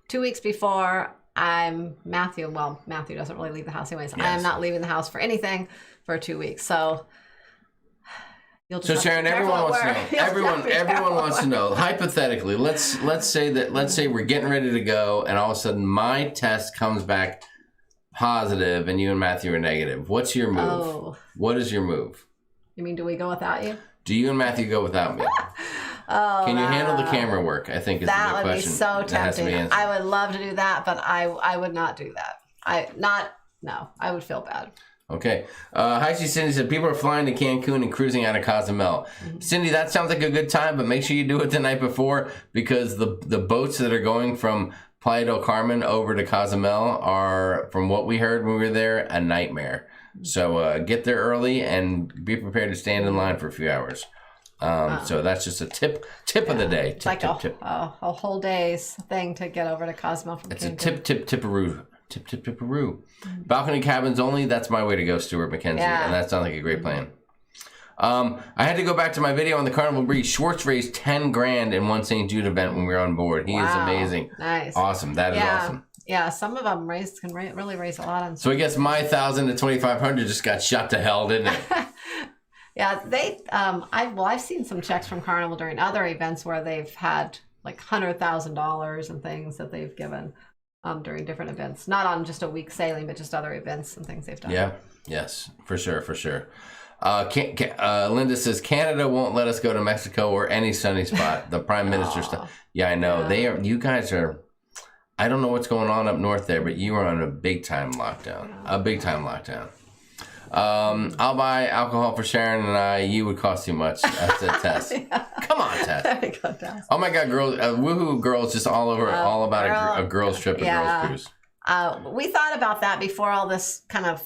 2 weeks before Matthew. Well, Matthew doesn't really leave the house anyways. Yes. I am not leaving the house for anything for 2 weeks. So. So Sharon, everyone wants to know. Everyone wants to know. Hypothetically, let's say we're getting ready to go, and all of a sudden my test comes back positive, and you and Matthew are negative. What's your move? Oh. What is your move? You mean, do we go without you? Do you and Matthew go without me? Can you handle the camera work? I think is the big question. That would be so tempting. I would love to do that, but I would not do that. I would feel bad. Okay. Hi, Cindy said people are flying to Cancun and cruising out of Cozumel. Mm-hmm. Cindy, that sounds like a good time, but make sure you do it the night before, because the boats that are going from Playa del Carmen over to Cozumel are, from what we heard when we were there, a nightmare. So get there early and be prepared to stand in line for a few hours. So that's just a tip of the day. It's like a whole day's thing to get over to Cozumel from Cancun. It's a tip-a-roo. Tip-a-roo. Balcony cabins only. That's my way to go, Stuart McKenzie. Yeah. And that sounds like a great plan. I had to go back to my video on the Carnival Breeze. Schwartz raised $10,000 in one St. Jude event when we were on board. He is amazing. Nice. Awesome. That is awesome. Yeah, some of them can really raise a lot on. So I guess my $1,000 to $2,500 just got shot to hell, didn't it? Yeah, I've seen some checks from Carnival during other events where they've had like $100,000 and things that they've given. during different events, not on just a week sailing, but just other events and things they've done. Yeah. Yes, for sure. Linda says Canada won't let us go to Mexico or any sunny spot. The Prime Minister's yeah, I know. They are. You guys are. I don't know what's going on up north there, but you are on a big time lockdown. A big time lockdown. I'll buy alcohol for Sharon and I. You would cost too much. That's a Tess. Come on, Tess. There you go, Tess. Oh my God, girls! Woohoo, girls! Just all over, all about a girls trip, a girls cruise. We thought about that before all this kind of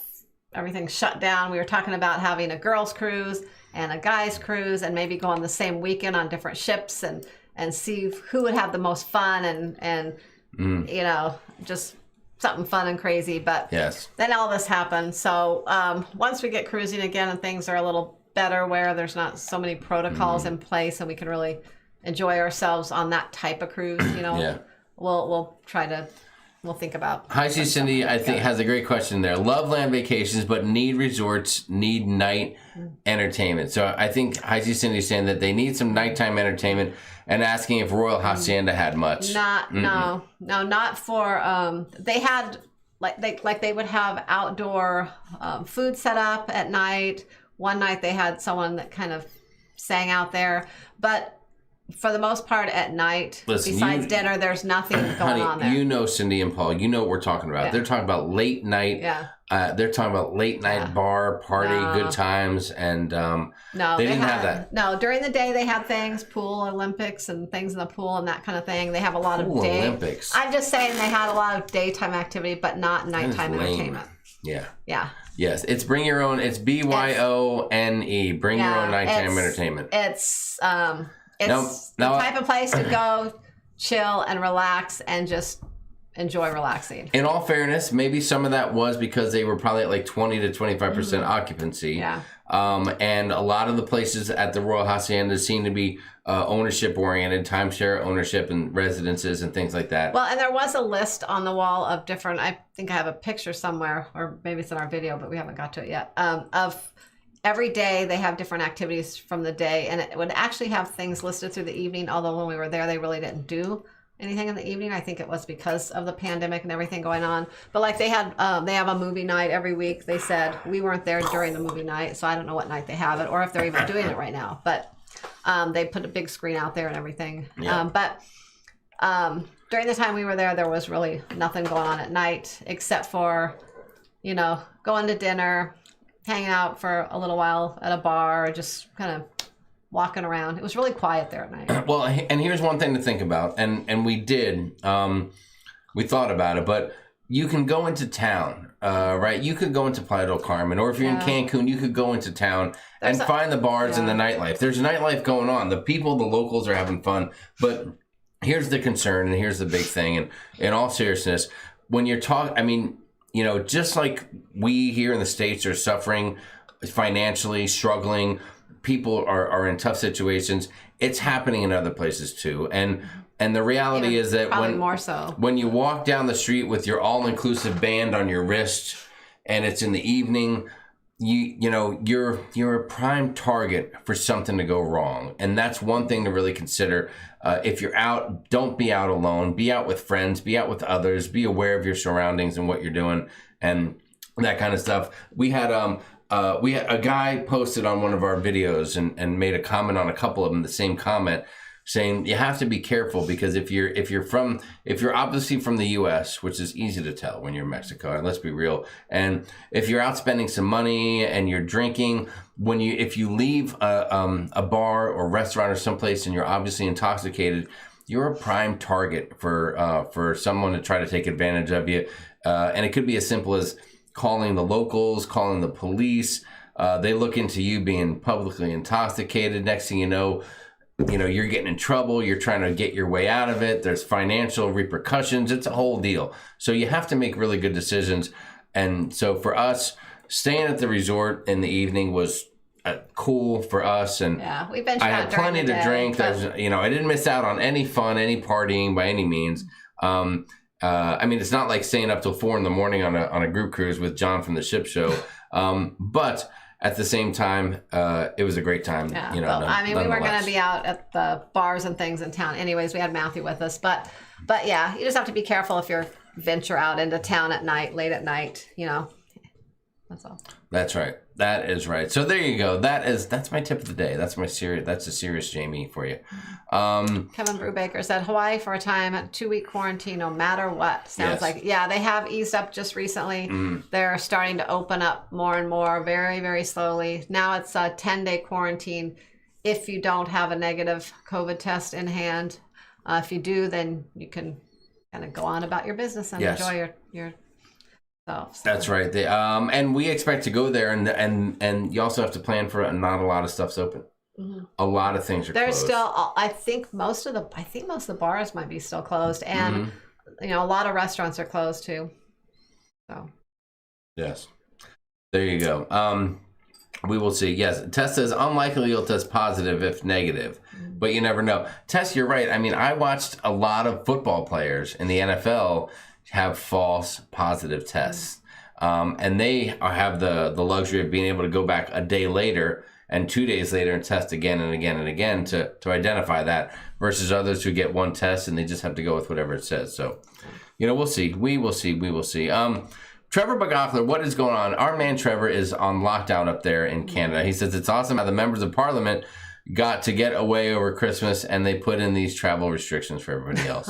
everything shut down. We were talking about having a girls cruise and a guys cruise, and maybe go on the same weekend on different ships and see who would have the most fun and you know, just something fun and crazy. But then all this happened. So once we get cruising again and things are a little better, where there's not so many protocols in place and we can really enjoy ourselves on that type of cruise, you know, we'll try to. We'll think about. Hi, see Cindy. I think has a great question there. Love land vacations, but need resorts, need night entertainment. So I think Hi, see Cindy saying that they need some nighttime entertainment and asking if Royal Hacienda had much. No, not for. They had they would have outdoor food set up at night. One night they had someone that kind of sang out there, but. For the most part, at night, besides dinner, there's nothing going on there. You know Cindy and Paul. You know what we're talking about. They're talking about late night. They're talking about late night bar, party, good times, and they didn't have that. No, during the day they had things, pool Olympics and things in the pool and that kind of thing. They have a lot of Olympics. I'm just saying they had a lot of daytime activity, but not nighttime entertainment. Yeah. Yes, it's bring your own. It's BYONE. Bring your own nighttime entertainment. It's the type of place to go, chill, and relax, and just enjoy relaxing. In all fairness, maybe some of that was because they were probably at like 20 to 25% occupancy. Yeah. And a lot of the places at the Royal Hacienda seem to be ownership-oriented, timeshare ownership and residences and things like that. Well, and there was a list on the wall of different, I think I have a picture somewhere, or maybe it's in our video, but we haven't got to it yet, of every day they have different activities from the day, and it would actually have things listed through the evening, although when we were there they really didn't do anything in the evening. I think it was because of the pandemic and everything going on. But like they have a movie night every week. They said we weren't there during the movie night, so I don't know what night they have it or if they're even doing it right now. But they put a big screen out there and everything. But during the time we were there was really nothing going on at night except for, you know, going to dinner, hanging out for a little while at a bar, just kind of walking around. It was really quiet there at night. Well, and here's one thing to think about, and we did, we thought about it, but you can go into town, right? You could go into Playa del Carmen, or if you're in Cancun, you could go into town and find the bars and the nightlife. There's nightlife going on. The people, the locals are having fun, but here's the concern, and here's the big thing, and in all seriousness, when you're talking, I mean, you know, just like we here in the States are suffering financially, struggling, people are in tough situations, it's happening in other places too. And the reality is that when you walk down the street with your all-inclusive band on your wrist and it's in the evening, you know, you're a prime target for something to go wrong. And that's one thing to really consider. If you're out, don't be out alone. Be out with friends. Be out with others. Be aware of your surroundings and what you're doing and that kind of stuff. We had a guy posted on one of our videos and made a comment on a couple of them, the same comment, saying you have to be careful because if you're obviously from the U.S., which is easy to tell when you're in Mexico, and let's be real, and if you're out spending some money and you're drinking, if you leave a bar or restaurant or someplace and you're obviously intoxicated, you're a prime target for someone to try to take advantage of you, and it could be as simple as calling the locals, calling the police. They look into you being publicly intoxicated. Next thing you know, you're getting in trouble. You're trying to get your way out of it. There's financial repercussions. It's a whole deal. So you have to make really good decisions. And so for us, staying at the resort in the evening was cool for us. And we've been. I had plenty to drink. I didn't miss out on any fun, any partying by any means. I mean, it's not like staying up till 4 a.m. on a group cruise with John from the Ship Show. But at the same time, it was a great time. Yeah, we were going to be out at the bars and things in town. Anyways, we had Matthew with us, but yeah, you just have to be careful if you're venture out into town at night, late at night, That's all. That's right. That is right. So there you go. That's my tip of the day. That's a serious Jamie for you. Kevin Brubaker said Hawaii for a time, 2-week quarantine, no matter what. Sounds like, they have eased up just recently. They're starting to open up more and more, very, very slowly. Now it's a 10-day quarantine if you don't have a negative COVID test in hand. If you do, then you can kind of go on about your business and enjoy your So. That's right. And we expect to go there, and you also have to plan for it. And not a lot of stuff's open. A lot of things are There's closed. still, I think most of the bars might be still closed, and a lot of restaurants are closed too. So. Yes. There you go. We will see. Yes, Tess says unlikely you'll test positive if negative, but you never know. Tess, you're right. I mean, I watched a lot of football players in the NFL have false positive tests. And they have the luxury of being able to go back a day later and 2 days later and test again and again and again to identify that, versus others who get one test and they just have to go with whatever it says. So, we'll see. We will see. Trevor Bogofler, what is going on? Our man Trevor is on lockdown up there in Canada. He says it's awesome how the members of parliament got to get away over Christmas and they put in these travel restrictions for everybody else.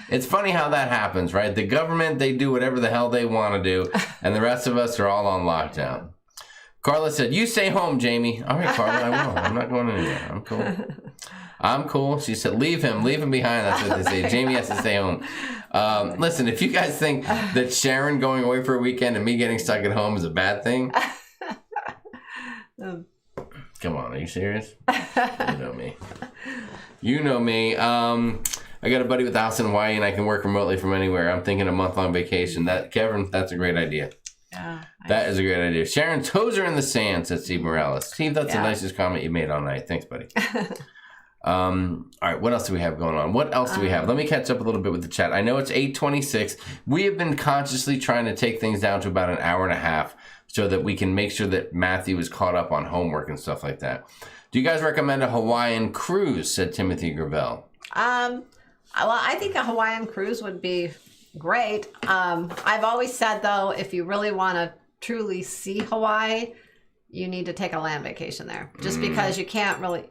It's funny how that happens, right? The government, they do whatever the hell they want to do, and the rest of us are all on lockdown. Carla said, you stay home, Jamie. All right, Carla, I will. I'm not going anywhere. I'm cool. She said, leave him behind. That's what they say. Jamie has to stay home. Listen, if you guys think that Sharon going away for a weekend and me getting stuck at home is a bad thing, come on, are you serious? You know me. I got a buddy with a house in Hawaii and I can work remotely from anywhere. I'm thinking a month-long vacation. Kevin, that's a great idea. Yeah. That is a great idea. Sharon, toes are in the sand, said Steve Morales. Steve, that's the nicest comment you made all night. Thanks, buddy. All right, what else do we have going on? What else do we have? Let me catch up a little bit with the chat. I know it's 8:26. We have been consciously trying to take things down to about an hour and a half so that we can make sure that Matthew is caught up on homework and stuff like that. Do you guys recommend a Hawaiian cruise, said Timothy Gravel? Well, I think a Hawaiian cruise would be great. I've always said, though, if you really want to truly see Hawaii, you need to take a land vacation there. Just because you can't really...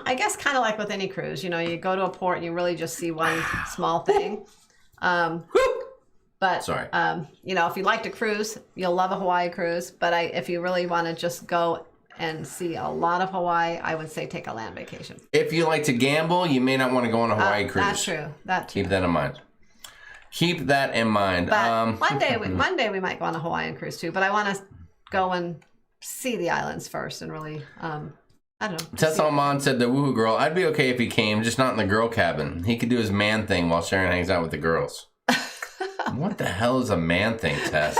I guess kind of like with any cruise, you go to a port and you really just see one small thing. But, sorry. If you like to cruise, you'll love a Hawaii cruise. But if you really want to just go and see a lot of Hawaii, I would say take a land vacation. If you like to gamble, you may not want to go on a Hawaii cruise. That's true. That too. Keep that in mind. But one day we might go on a Hawaiian cruise too. But I want to go and see the islands first and really... I don't know. Tess Almond said the woohoo girl, I'd be okay if he came, just not in the girl cabin. He could do his man thing while Sharon hangs out with the girls. What the hell is a man thing, Tess?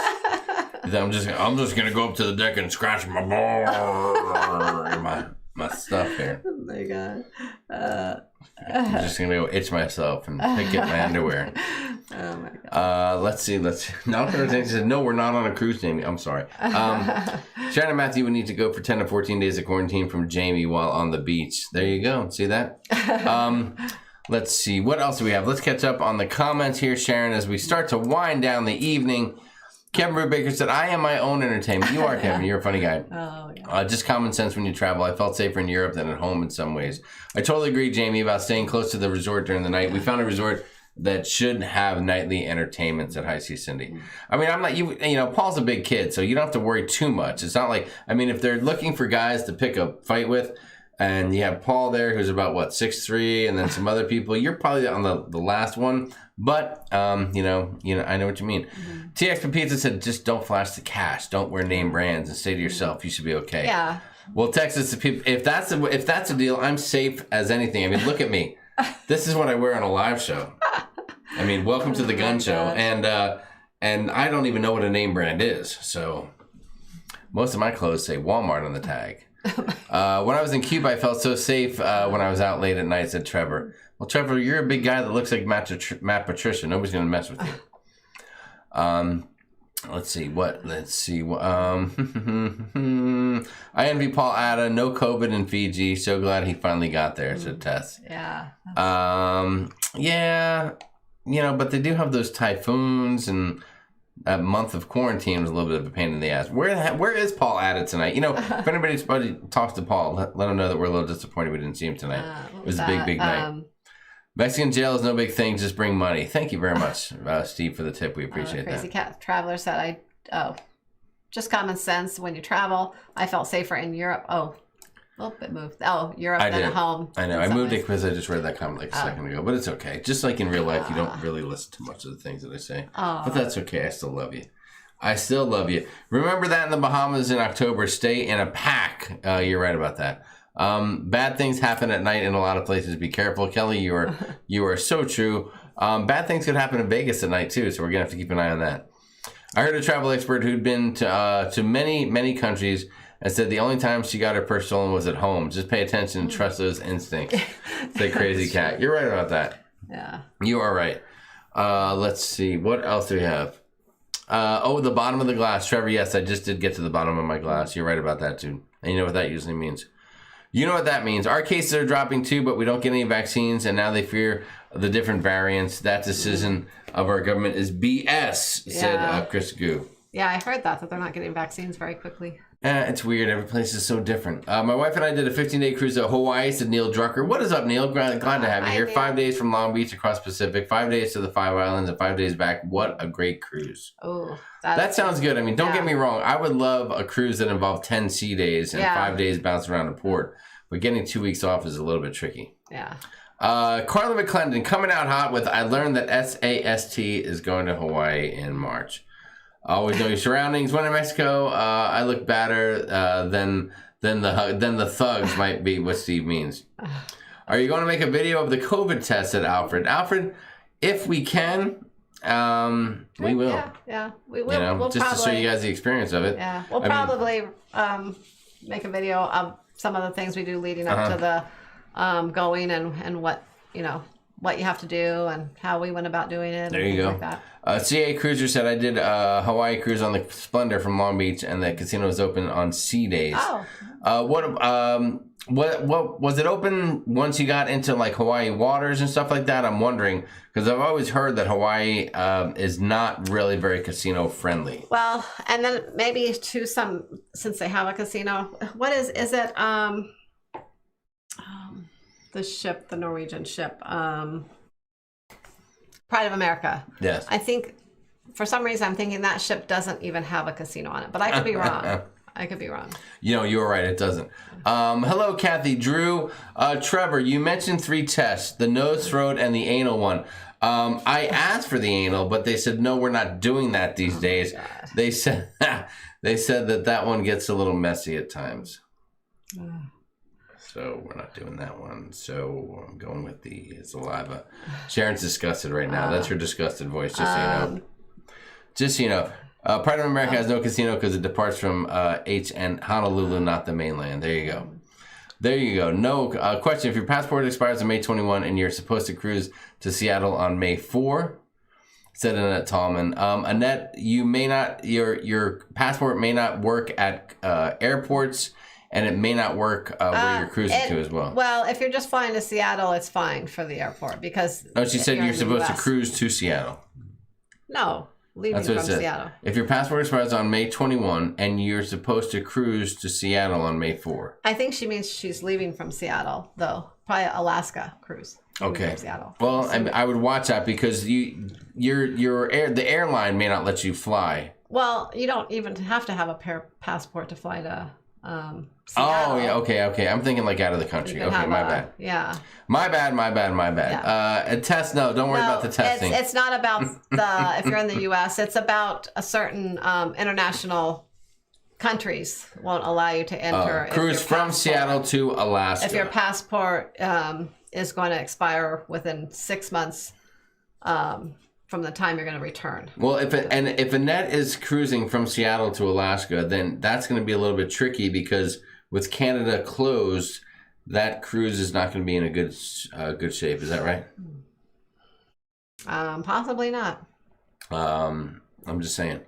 I'm just gonna go up to the deck and scratch my my stuff here. Oh my god. I'm just gonna go itch myself and pick at my underwear. Oh my god. Let's see. No, she said, no, we're not on a cruise, Jamie. I'm sorry. Sharon and Matthew would need to go for 10 to 14 days of quarantine from Jamie while on the beach. There you go. See that? Let's see. What else do we have? Let's catch up on the comments here, Sharon, as we start to wind down the evening. Kevin Brubaker said, I am my own entertainment. You are, Kevin. You're a funny guy. Oh, yeah. Just common sense when you travel. I felt safer in Europe than at home in some ways. I totally agree, Jamie, about staying close to the resort during the night. We found a resort that should have nightly entertainments at High Sea Cindy. I mean, I'm not, Paul's a big kid, so you don't have to worry too much. It's not like, if they're looking for guys to pick a fight with, and you have Paul there, who's about, 6'3", and then some other people, you're probably on the last one. But, I know what you mean. Mm-hmm. TX Pizza said, just don't flash the cash. Don't wear name brands and say to yourself, you should be okay. Yeah. Well, Texas, if that's a deal, I'm safe as anything. Look at me. This is what I wear on a live show. Welcome to the gun show. And I don't even know what a name brand is. So most of my clothes say Walmart on the tag. When I was in Cuba, I felt so safe when I was out late at night, said Trevor. Well, Trevor, you're a big guy that looks like Matt Patricia. Nobody's going to mess with you. Let's see. I envy Paul Atta. No COVID in Fiji. So glad he finally got there, said Tess. Yeah. Yeah. but they do have those typhoons, and that month of quarantine was a little bit of a pain in the ass. Where is Paul at it tonight? If anybody talks to Paul, let him know that we're a little disappointed we didn't see him tonight. It was a big night. Mexican jail is no big thing. Just bring money. Thank you very much, Steve, for the tip. We appreciate that. Crazy Cat Traveler said, just common sense. When you travel, I felt safer in Europe. It moved. Europe than at home. I know. I moved it because I just read that comment like a second ago. But it's okay. Just like in real life, you don't really listen to much of the things that I say. But that's okay. I still love you. I still love you. Remember that in the Bahamas in October. Stay in a pack. You're right about that. Bad things happen at night in a lot of places. Be careful. Kelly, you are so true. Bad things could happen in Vegas at night, too. So we're going to have to keep an eye on that. I heard a travel expert who'd been to many, many countries and said the only time she got her purse stolen was at home. Just pay attention and trust those instincts. Say Crazy Cat. You're right about that. Yeah. You are right. Let's see. What else do we have? The bottom of the glass. Trevor, yes, I just did get to the bottom of my glass. You're right about that, too. And you know what that usually means. You know what that means. Our cases are dropping, too, but we don't get any vaccines, and now they fear the different variants. That decision of our government is BS, said Chris Gu. Yeah, I heard that they're not getting vaccines very quickly. It's weird. Every place is so different. My wife and I did a 15-day cruise to Hawaii, said Neil Drucker. What is up, Neil? Glad to have you here. 5 days from Long Beach across Pacific, 5 days to the 5 Islands, and 5 days back. What a great cruise. Oh, that sounds good. I mean, don't get me wrong. I would love a cruise that involved 10 sea days and 5 days bouncing around the port. But getting 2 weeks off is a little bit tricky. Yeah. Carla McClendon coming out hot with, I learned that SAST is going to Hawaii in March. Always know your surroundings. When in Mexico, I look badder than the thugs might be what Steve means. Are you going to make a video of the COVID test at Alfred? Alfred, if we can, we will. Yeah, we will. We'll just probably, to show you guys the experience of it. Yeah, we'll probably make a video of some of the things we do leading up to the going and what what you have to do and how we went about doing it. There you go. Like that. CA Cruiser said, I did a Hawaii cruise on the Splendor from Long Beach, and the casino was open on sea days. What was it open once you got into like Hawaii waters and stuff like that? I'm wondering, because I've always heard that Hawaii is not really very casino friendly. Well, and then maybe to some, since they have a casino, what is it? The ship, the Norwegian ship, Pride of America. Yes. I think, for some reason, I'm thinking that ship doesn't even have a casino on it, but I could be wrong. I could be wrong. You're right. It doesn't. Hello, Kathy. Drew. Trevor, you mentioned 3 tests, the nose, throat, and the anal one. I asked for the anal, but they said, no, we're not doing that these days. They said that one gets a little messy at times. So we're not doing that one. So I'm going with the saliva. Sharon's disgusted right now. That's her disgusted voice, just so you know. Just so you know. Pride of America has no casino because it departs from HN Honolulu, not the mainland. There you go. There you go. No question. If your passport expires on May 21 and you're supposed to cruise to Seattle on May 4, said Annette Tallman. Annette, you may not. Your passport may not work at airports. And it may not work where you're cruising to as well. Well, if you're just flying to Seattle, it's fine for the airport because. Oh, she said you're supposed to cruise to Seattle. No, leaving from Seattle. If your passport expires on May 21 and you're supposed to cruise to Seattle on May 4. I think she means she's leaving from Seattle, though. Probably Alaska cruise. Okay. From Seattle. Well, I would watch that because the airline may not let you fly. Well, you don't even have to have a passport to fly to. Seattle. Oh, yeah, okay. I'm thinking like out of the country. Okay, my bad. Yeah. My bad. Yeah. A test, no, don't worry about the testing. It's not about if you're in the U.S., it's about a certain international countries won't allow you to enter. Cruise from Seattle to Alaska. If your passport is going to expire within 6 months from the time you're going to return. Well, if Annette is cruising from Seattle to Alaska, then that's going to be a little bit tricky because with Canada closed, that cruise is not going to be in a good shape. Is that right? Possibly not. I'm just saying.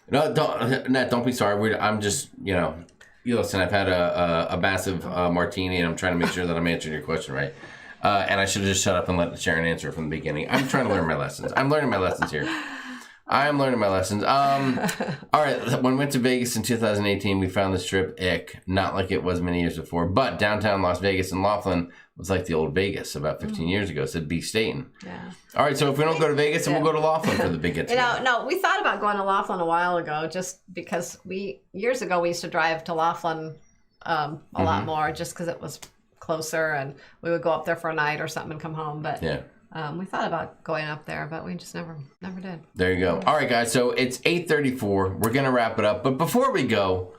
No, Annette, don't be sorry. I'm just, you listen, I've had a massive martini, and I'm trying to make sure that I'm answering your question right. And I should have just shut up and let Sharon answer from the beginning. I'm trying to learn my lessons. I'm learning my lessons here. I'm learning my lessons. All right. When we went to Vegas in 2018, we found the strip ick. Not like it was many years before, but downtown Las Vegas and Laughlin was like the old Vegas about 15 years ago. Said be Staten. Yeah. All right. So if we don't go to Vegas, then we'll go to Laughlin for the big get together. No, we thought about going to Laughlin a while ago, just because years ago we used to drive to Laughlin a lot more, just because it was closer, and we would go up there for a night or something and come home. But yeah. We thought about going up there, but we just never did. There you go. All right, guys. So it's 8:34. We're going to wrap it up. But before we go,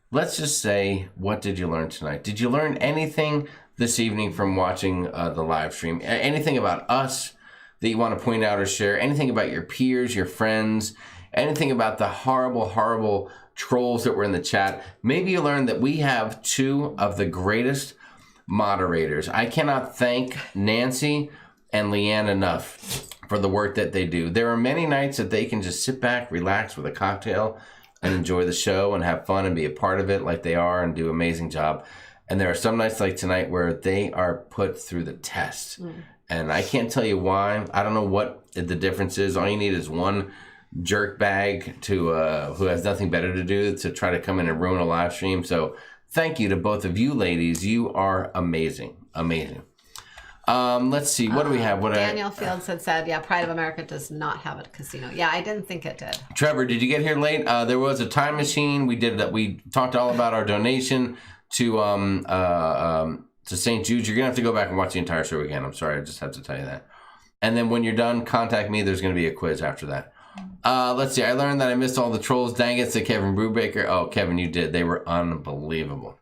let's just say, what did you learn tonight? Did you learn anything this evening from watching the live stream? Anything about us that you want to point out or share? Anything about your peers, your friends? Anything about the horrible, horrible trolls that were in the chat? Maybe you learned that we have two of the greatest moderators. I cannot thank Nancy and Leanne enough for the work that they do. There are many nights that they can just sit back, relax with a cocktail, and enjoy the show and have fun and be a part of it like they are and do an amazing job. And there are some nights like tonight where they are put through the test. And I can't tell you why. I don't know what the difference is. All you need is one jerk bag to who has nothing better to do to try to come in and ruin a live stream. So thank you to both of you ladies. You are amazing. Amazing. Let's see. What do we have? Daniel Fields had said, yeah, Pride of America does not have a casino. Yeah, I didn't think it did. Trevor, did you get here late? There was a time machine. We talked all about our donation to St. Jude. You're going to have to go back and watch the entire show again. I'm sorry. I just have to tell you that. And then when you're done, contact me. There's going to be a quiz after that. Let's see. I learned that I missed all the trolls. Dang it, said Kevin Brubaker. Oh, Kevin, you did. They were unbelievable.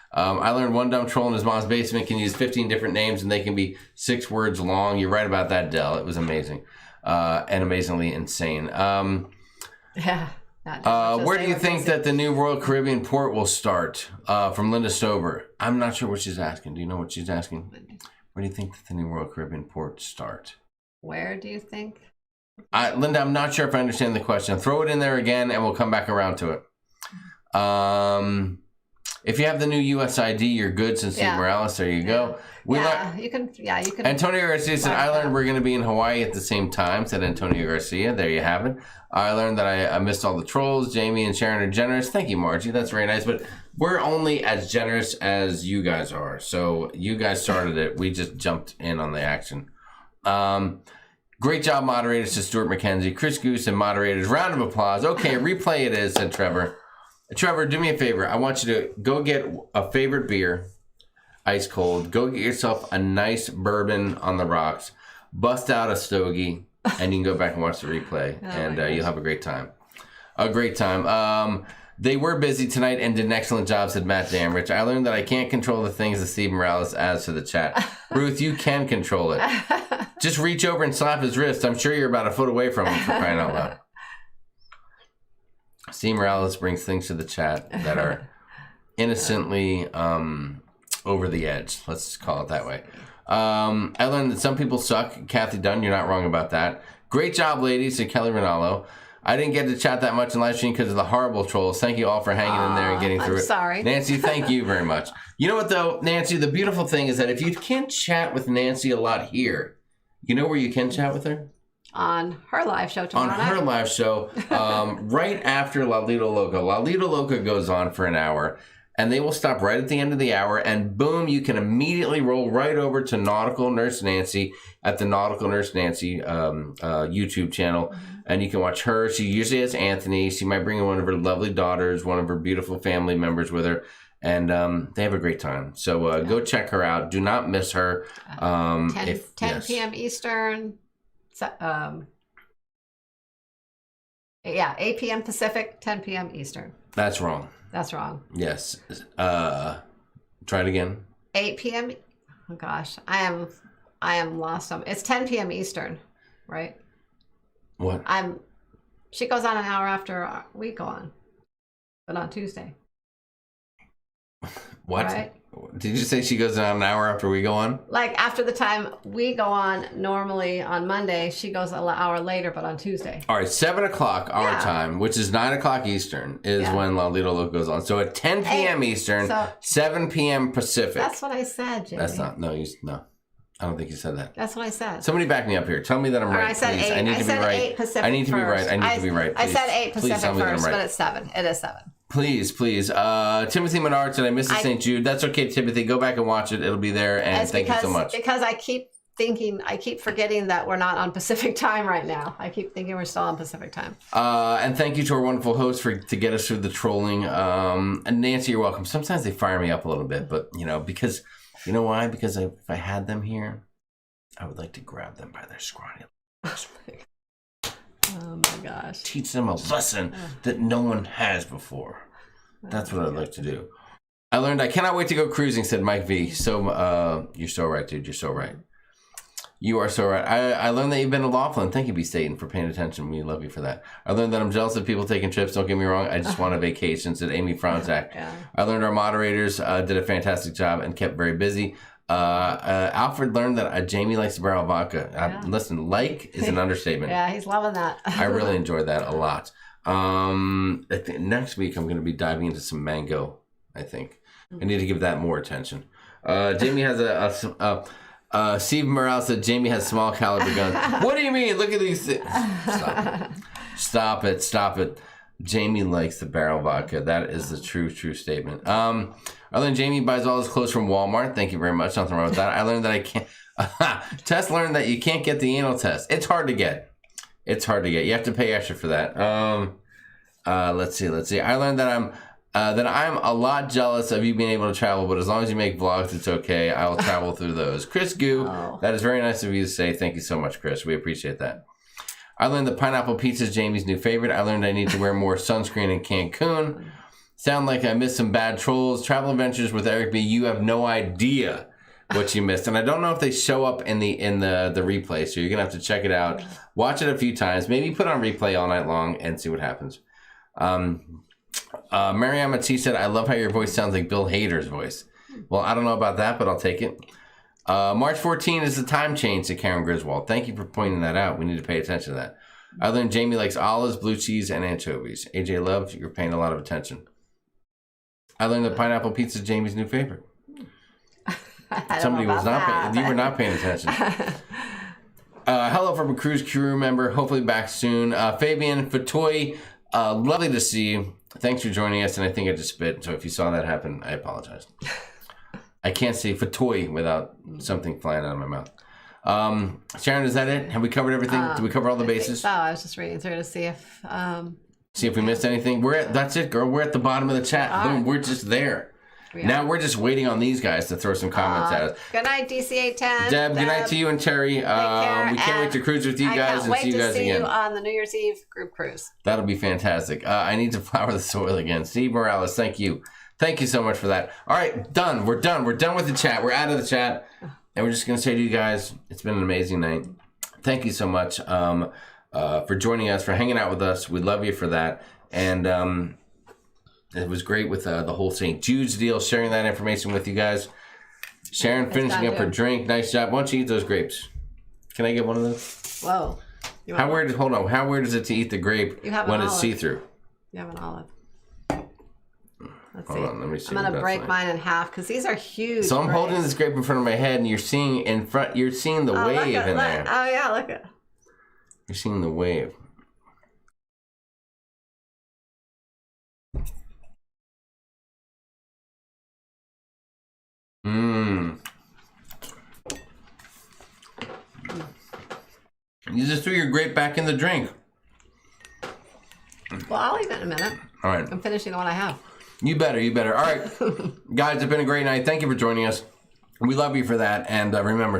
I learned one dumb troll in his mom's basement can use 15 different names and they can be 6 words long. You're right about that, Dell. It was amazing and amazingly insane. Yeah. Where do you think that the new Royal Caribbean port will start? From Linda Stover. I'm not sure what she's asking. Do you know what she's asking? Where do you think that the new Royal Caribbean port start? Where do you think? Linda, I'm not sure if I understand the question. Throw it in there again and we'll come back around to it. If you have the new US ID, you're good, since Steve Morales. There you go. You can. Antonio Garcia said, I learned we're going to be in Hawaii at the same time, said Antonio Garcia. There you have it. I learned that I missed all the trolls. Jamie and Sharon are generous. Thank you, Margie. That's very nice. But we're only as generous as you guys are. So you guys started it. We just jumped in on the action. Great job, moderators, to Stuart McKenzie, Chris Goose, and moderators. Round of applause. Okay, replay it is, said Trevor. Trevor, do me a favor. I want you to go get a favorite beer, ice cold. Go get yourself a nice bourbon on the rocks. Bust out a stogie, and you can go back and watch the replay, and you'll have a great time. A great time. They were busy tonight and did an excellent job, said Matt Damrich. I learned that I can't control the things that Steve Morales adds to the chat. Ruth, you can control it. Just reach over and slap his wrist. I'm sure you're about a foot away from him, for crying out loud. Steve Morales brings things to the chat that are innocently over the edge. Let's call it that way. I learned that some people suck. Kathy Dunn, you're not wrong about that. Great job, ladies, said Kelly Rinaldo. I didn't get to chat that much in live stream because of the horrible trolls. Thank you all for hanging in there and getting through it. Sorry. Nancy, thank you very much. You know what, though, Nancy? The beautiful thing is that if you can't chat with Nancy a lot here, you know where you can chat with her? On her live show tomorrow night. On her live show, right after La Lido Loca. La Lido Loca goes on for an hour, and they will stop right at the end of the hour, and boom, you can immediately roll right over to Nautical Nurse Nancy at the Nautical Nurse Nancy YouTube channel, and you can watch her. She usually has Anthony. She might bring in one of her lovely daughters, one of her beautiful family members with her, and they have a great time. So go check her out. Do not miss her. 10 p.m. Eastern. 8 p.m. Pacific, 10 p.m. Eastern. That's wrong. That's wrong. Yes. Try it again. 8 p.m. Oh gosh, I am lost. It's 10 p.m. Eastern, right? What? She goes on an hour after we go on, but on Tuesday. What? Right? Did you say she goes on an hour after we go on? Like after the time we go on normally on Monday, she goes an hour later, but on Tuesday. All right, 7 o'clock our time, which is 9 o'clock Eastern, is when La Lido Loca goes on. So at 10 p.m. Eastern, 7 p.m. Pacific. That's what I said, Jimmy. That's not. No. I don't think you said that. That's what I said. Somebody back me up here. Tell me that I'm right, I said please. 8. I need I to be said right. 8 Pacific I need to be right. first. I need to be right. I said 8 Please Pacific tell me that I'm first, right. but it's 7. It is 7. Please. Timothy Menard said I missed the St. Jude. That's okay, Timothy. Go back and watch it. It'll be there. And thank you so much. Because I keep forgetting that we're not on Pacific time right now. I keep thinking we're still on Pacific time. And thank you to our wonderful host to get us through the trolling. And Nancy, you're welcome. Sometimes they fire me up a little bit, but because you know why? Because if I had them here, I would like to grab them by their scrawny legs. Oh my gosh. Teach them a lesson that no one has before. That's what I'd like to do. I learned I cannot wait to go cruising, said Mike V. So, you're so right, dude. You're so right. You are so right. I learned that you've been to Laughlin. Thank you, B. Staten, for paying attention. We love you for that. I learned that I'm jealous of people taking trips. Don't get me wrong. I just want a vacation, said Amy Franzak. Yeah. I learned our moderators did a fantastic job and kept very busy. Alfred learned that Jamie likes the barrel vodka. Listen, is an understatement. Yeah, he's loving that. I really enjoyed that a lot. I think next week I'm going to be diving into some mango. I think I need to give that more attention. Jamie has Steve Morale said Jamie has small caliber guns. What do you mean? Look at these things. Stop it. Jamie likes the barrel vodka. That is the true statement. I learned Jamie buys all his clothes from Walmart. Thank you very much. Nothing wrong with that. I learned that I can't. Tess learned that you can't get the anal test. It's hard to get. You have to pay extra for that. Let's see. I learned that I'm a lot jealous of you being able to travel, but as long as you make vlogs, it's okay. I will travel through those. Chris Goo, That is very nice of you to say. Thank you so much, Chris. We appreciate that. I learned that pineapple pizza is Jamie's new favorite. I learned I need to wear more sunscreen in Cancun. Sound like I missed some bad trolls. Travel Adventures with Eric B. You have no idea what you missed. And I don't know if they show up in the replay, so you're going to have to check it out. Watch it a few times. Maybe put on replay all night long and see what happens. Mariama T said, I love how your voice sounds like Bill Hader's voice. Well, I don't know about that, but I'll take it. March 14 is the time change, to Karen Griswold. Thank you for pointing that out. We need to pay attention to that. I learned Jamie likes olives, blue cheese, and anchovies. AJ Love, you're paying a lot of attention. I learned that pineapple pizza is Jamie's new favorite. Somebody was not paying. You were not paying attention. Hello from a cruise crew member. Hopefully back soon. Fabian Fatoy, lovely to see you. Thanks for joining us. And I think I just spit. So if you saw that happen, I apologize. I can't say Fatoy without something flying out of my mouth. Sharon, is that it? Have we covered everything? Did we cover all the bases? Oh, I was just reading through to see if we missed anything. That's it, girl. We're at the bottom of the chat. Boom, we're just there. Now we're just waiting on these guys to throw some comments at us. Good night, DC810. Deb, good night to you and Terry. We can't wait to cruise with you guys and see you guys again. I can't wait to see you on the New Year's Eve group cruise. That'll be fantastic. I need to flower the soil again. Steve Morales, thank you. Thank you so much for that. All right, done. We're done. We're done with the chat. We're out of the chat. And we're just going to say to you guys, it's been an amazing night. Thank you so much for joining us, for hanging out with us. We love you for that. And it was great with the whole St. Jude's deal, sharing that information with you guys. Sharon finishing up her drink. Nice job. Why don't you eat those grapes? Can I get one of those? Whoa. How weird is it to eat the grape when it's see-through? You have an olive. Let's see. Hold on, let me see. I'm going to break mine in half because these are huge. So I'm holding this grape in front of my head and you're seeing the wave in there. Oh yeah, look at. You're seeing the wave. You just threw your grape back in the drink. Well, I'll eat it in a minute. All right. I'm finishing the one I have. You better. All right. Guys, it's been a great night. Thank you for joining us. We love you for that. And remember,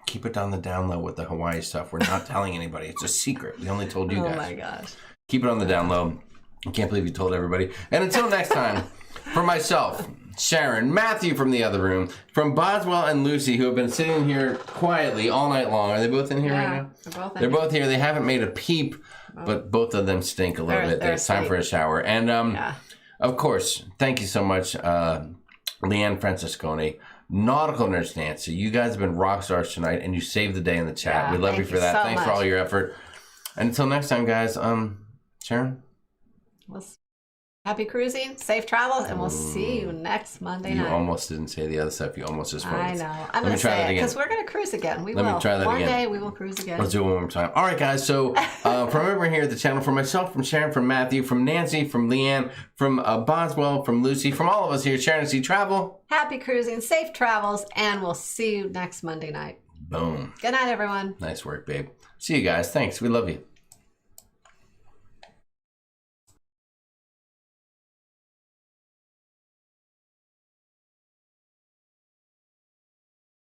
keep it on the down low with the Hawaii stuff. We're not telling anybody. It's a secret. We only told you guys. Oh, my gosh. Keep it on the down low. I can't believe you told everybody. And until next time, for myself, Sharon, Matthew from the other room, from Boswell and Lucy, who have been sitting here quietly all night long. Are they both in here right now? They're both here. They haven't made a peep, but both of them stink a little bit. It's time for a shower. And of course, thank you so much, Leanne Franciscone, Nautical Nurse Nancy. You guys have been rock stars tonight, and you saved the day in the chat. We love you for that. Thanks for all your effort. And until next time, guys, Sharon? Happy cruising, safe travels, and we'll see you next Monday You night. almost didn't say the other stuff. You almost just went. I know. I'm going to say it because we're going to cruise again. We will. Let me try that One again. day we will cruise again. Let's do it one more time. All right, guys. So from everyone here at the channel, from myself, from Sharon, from Matthew, from Nancy, from Leanne, from Boswell, from Lucy, from all of us here at Sharonatsea Travel. Happy cruising, safe travels, and we'll see you next Monday night. Boom. Good night, everyone. Nice work, babe. See you guys. Thanks. We love you.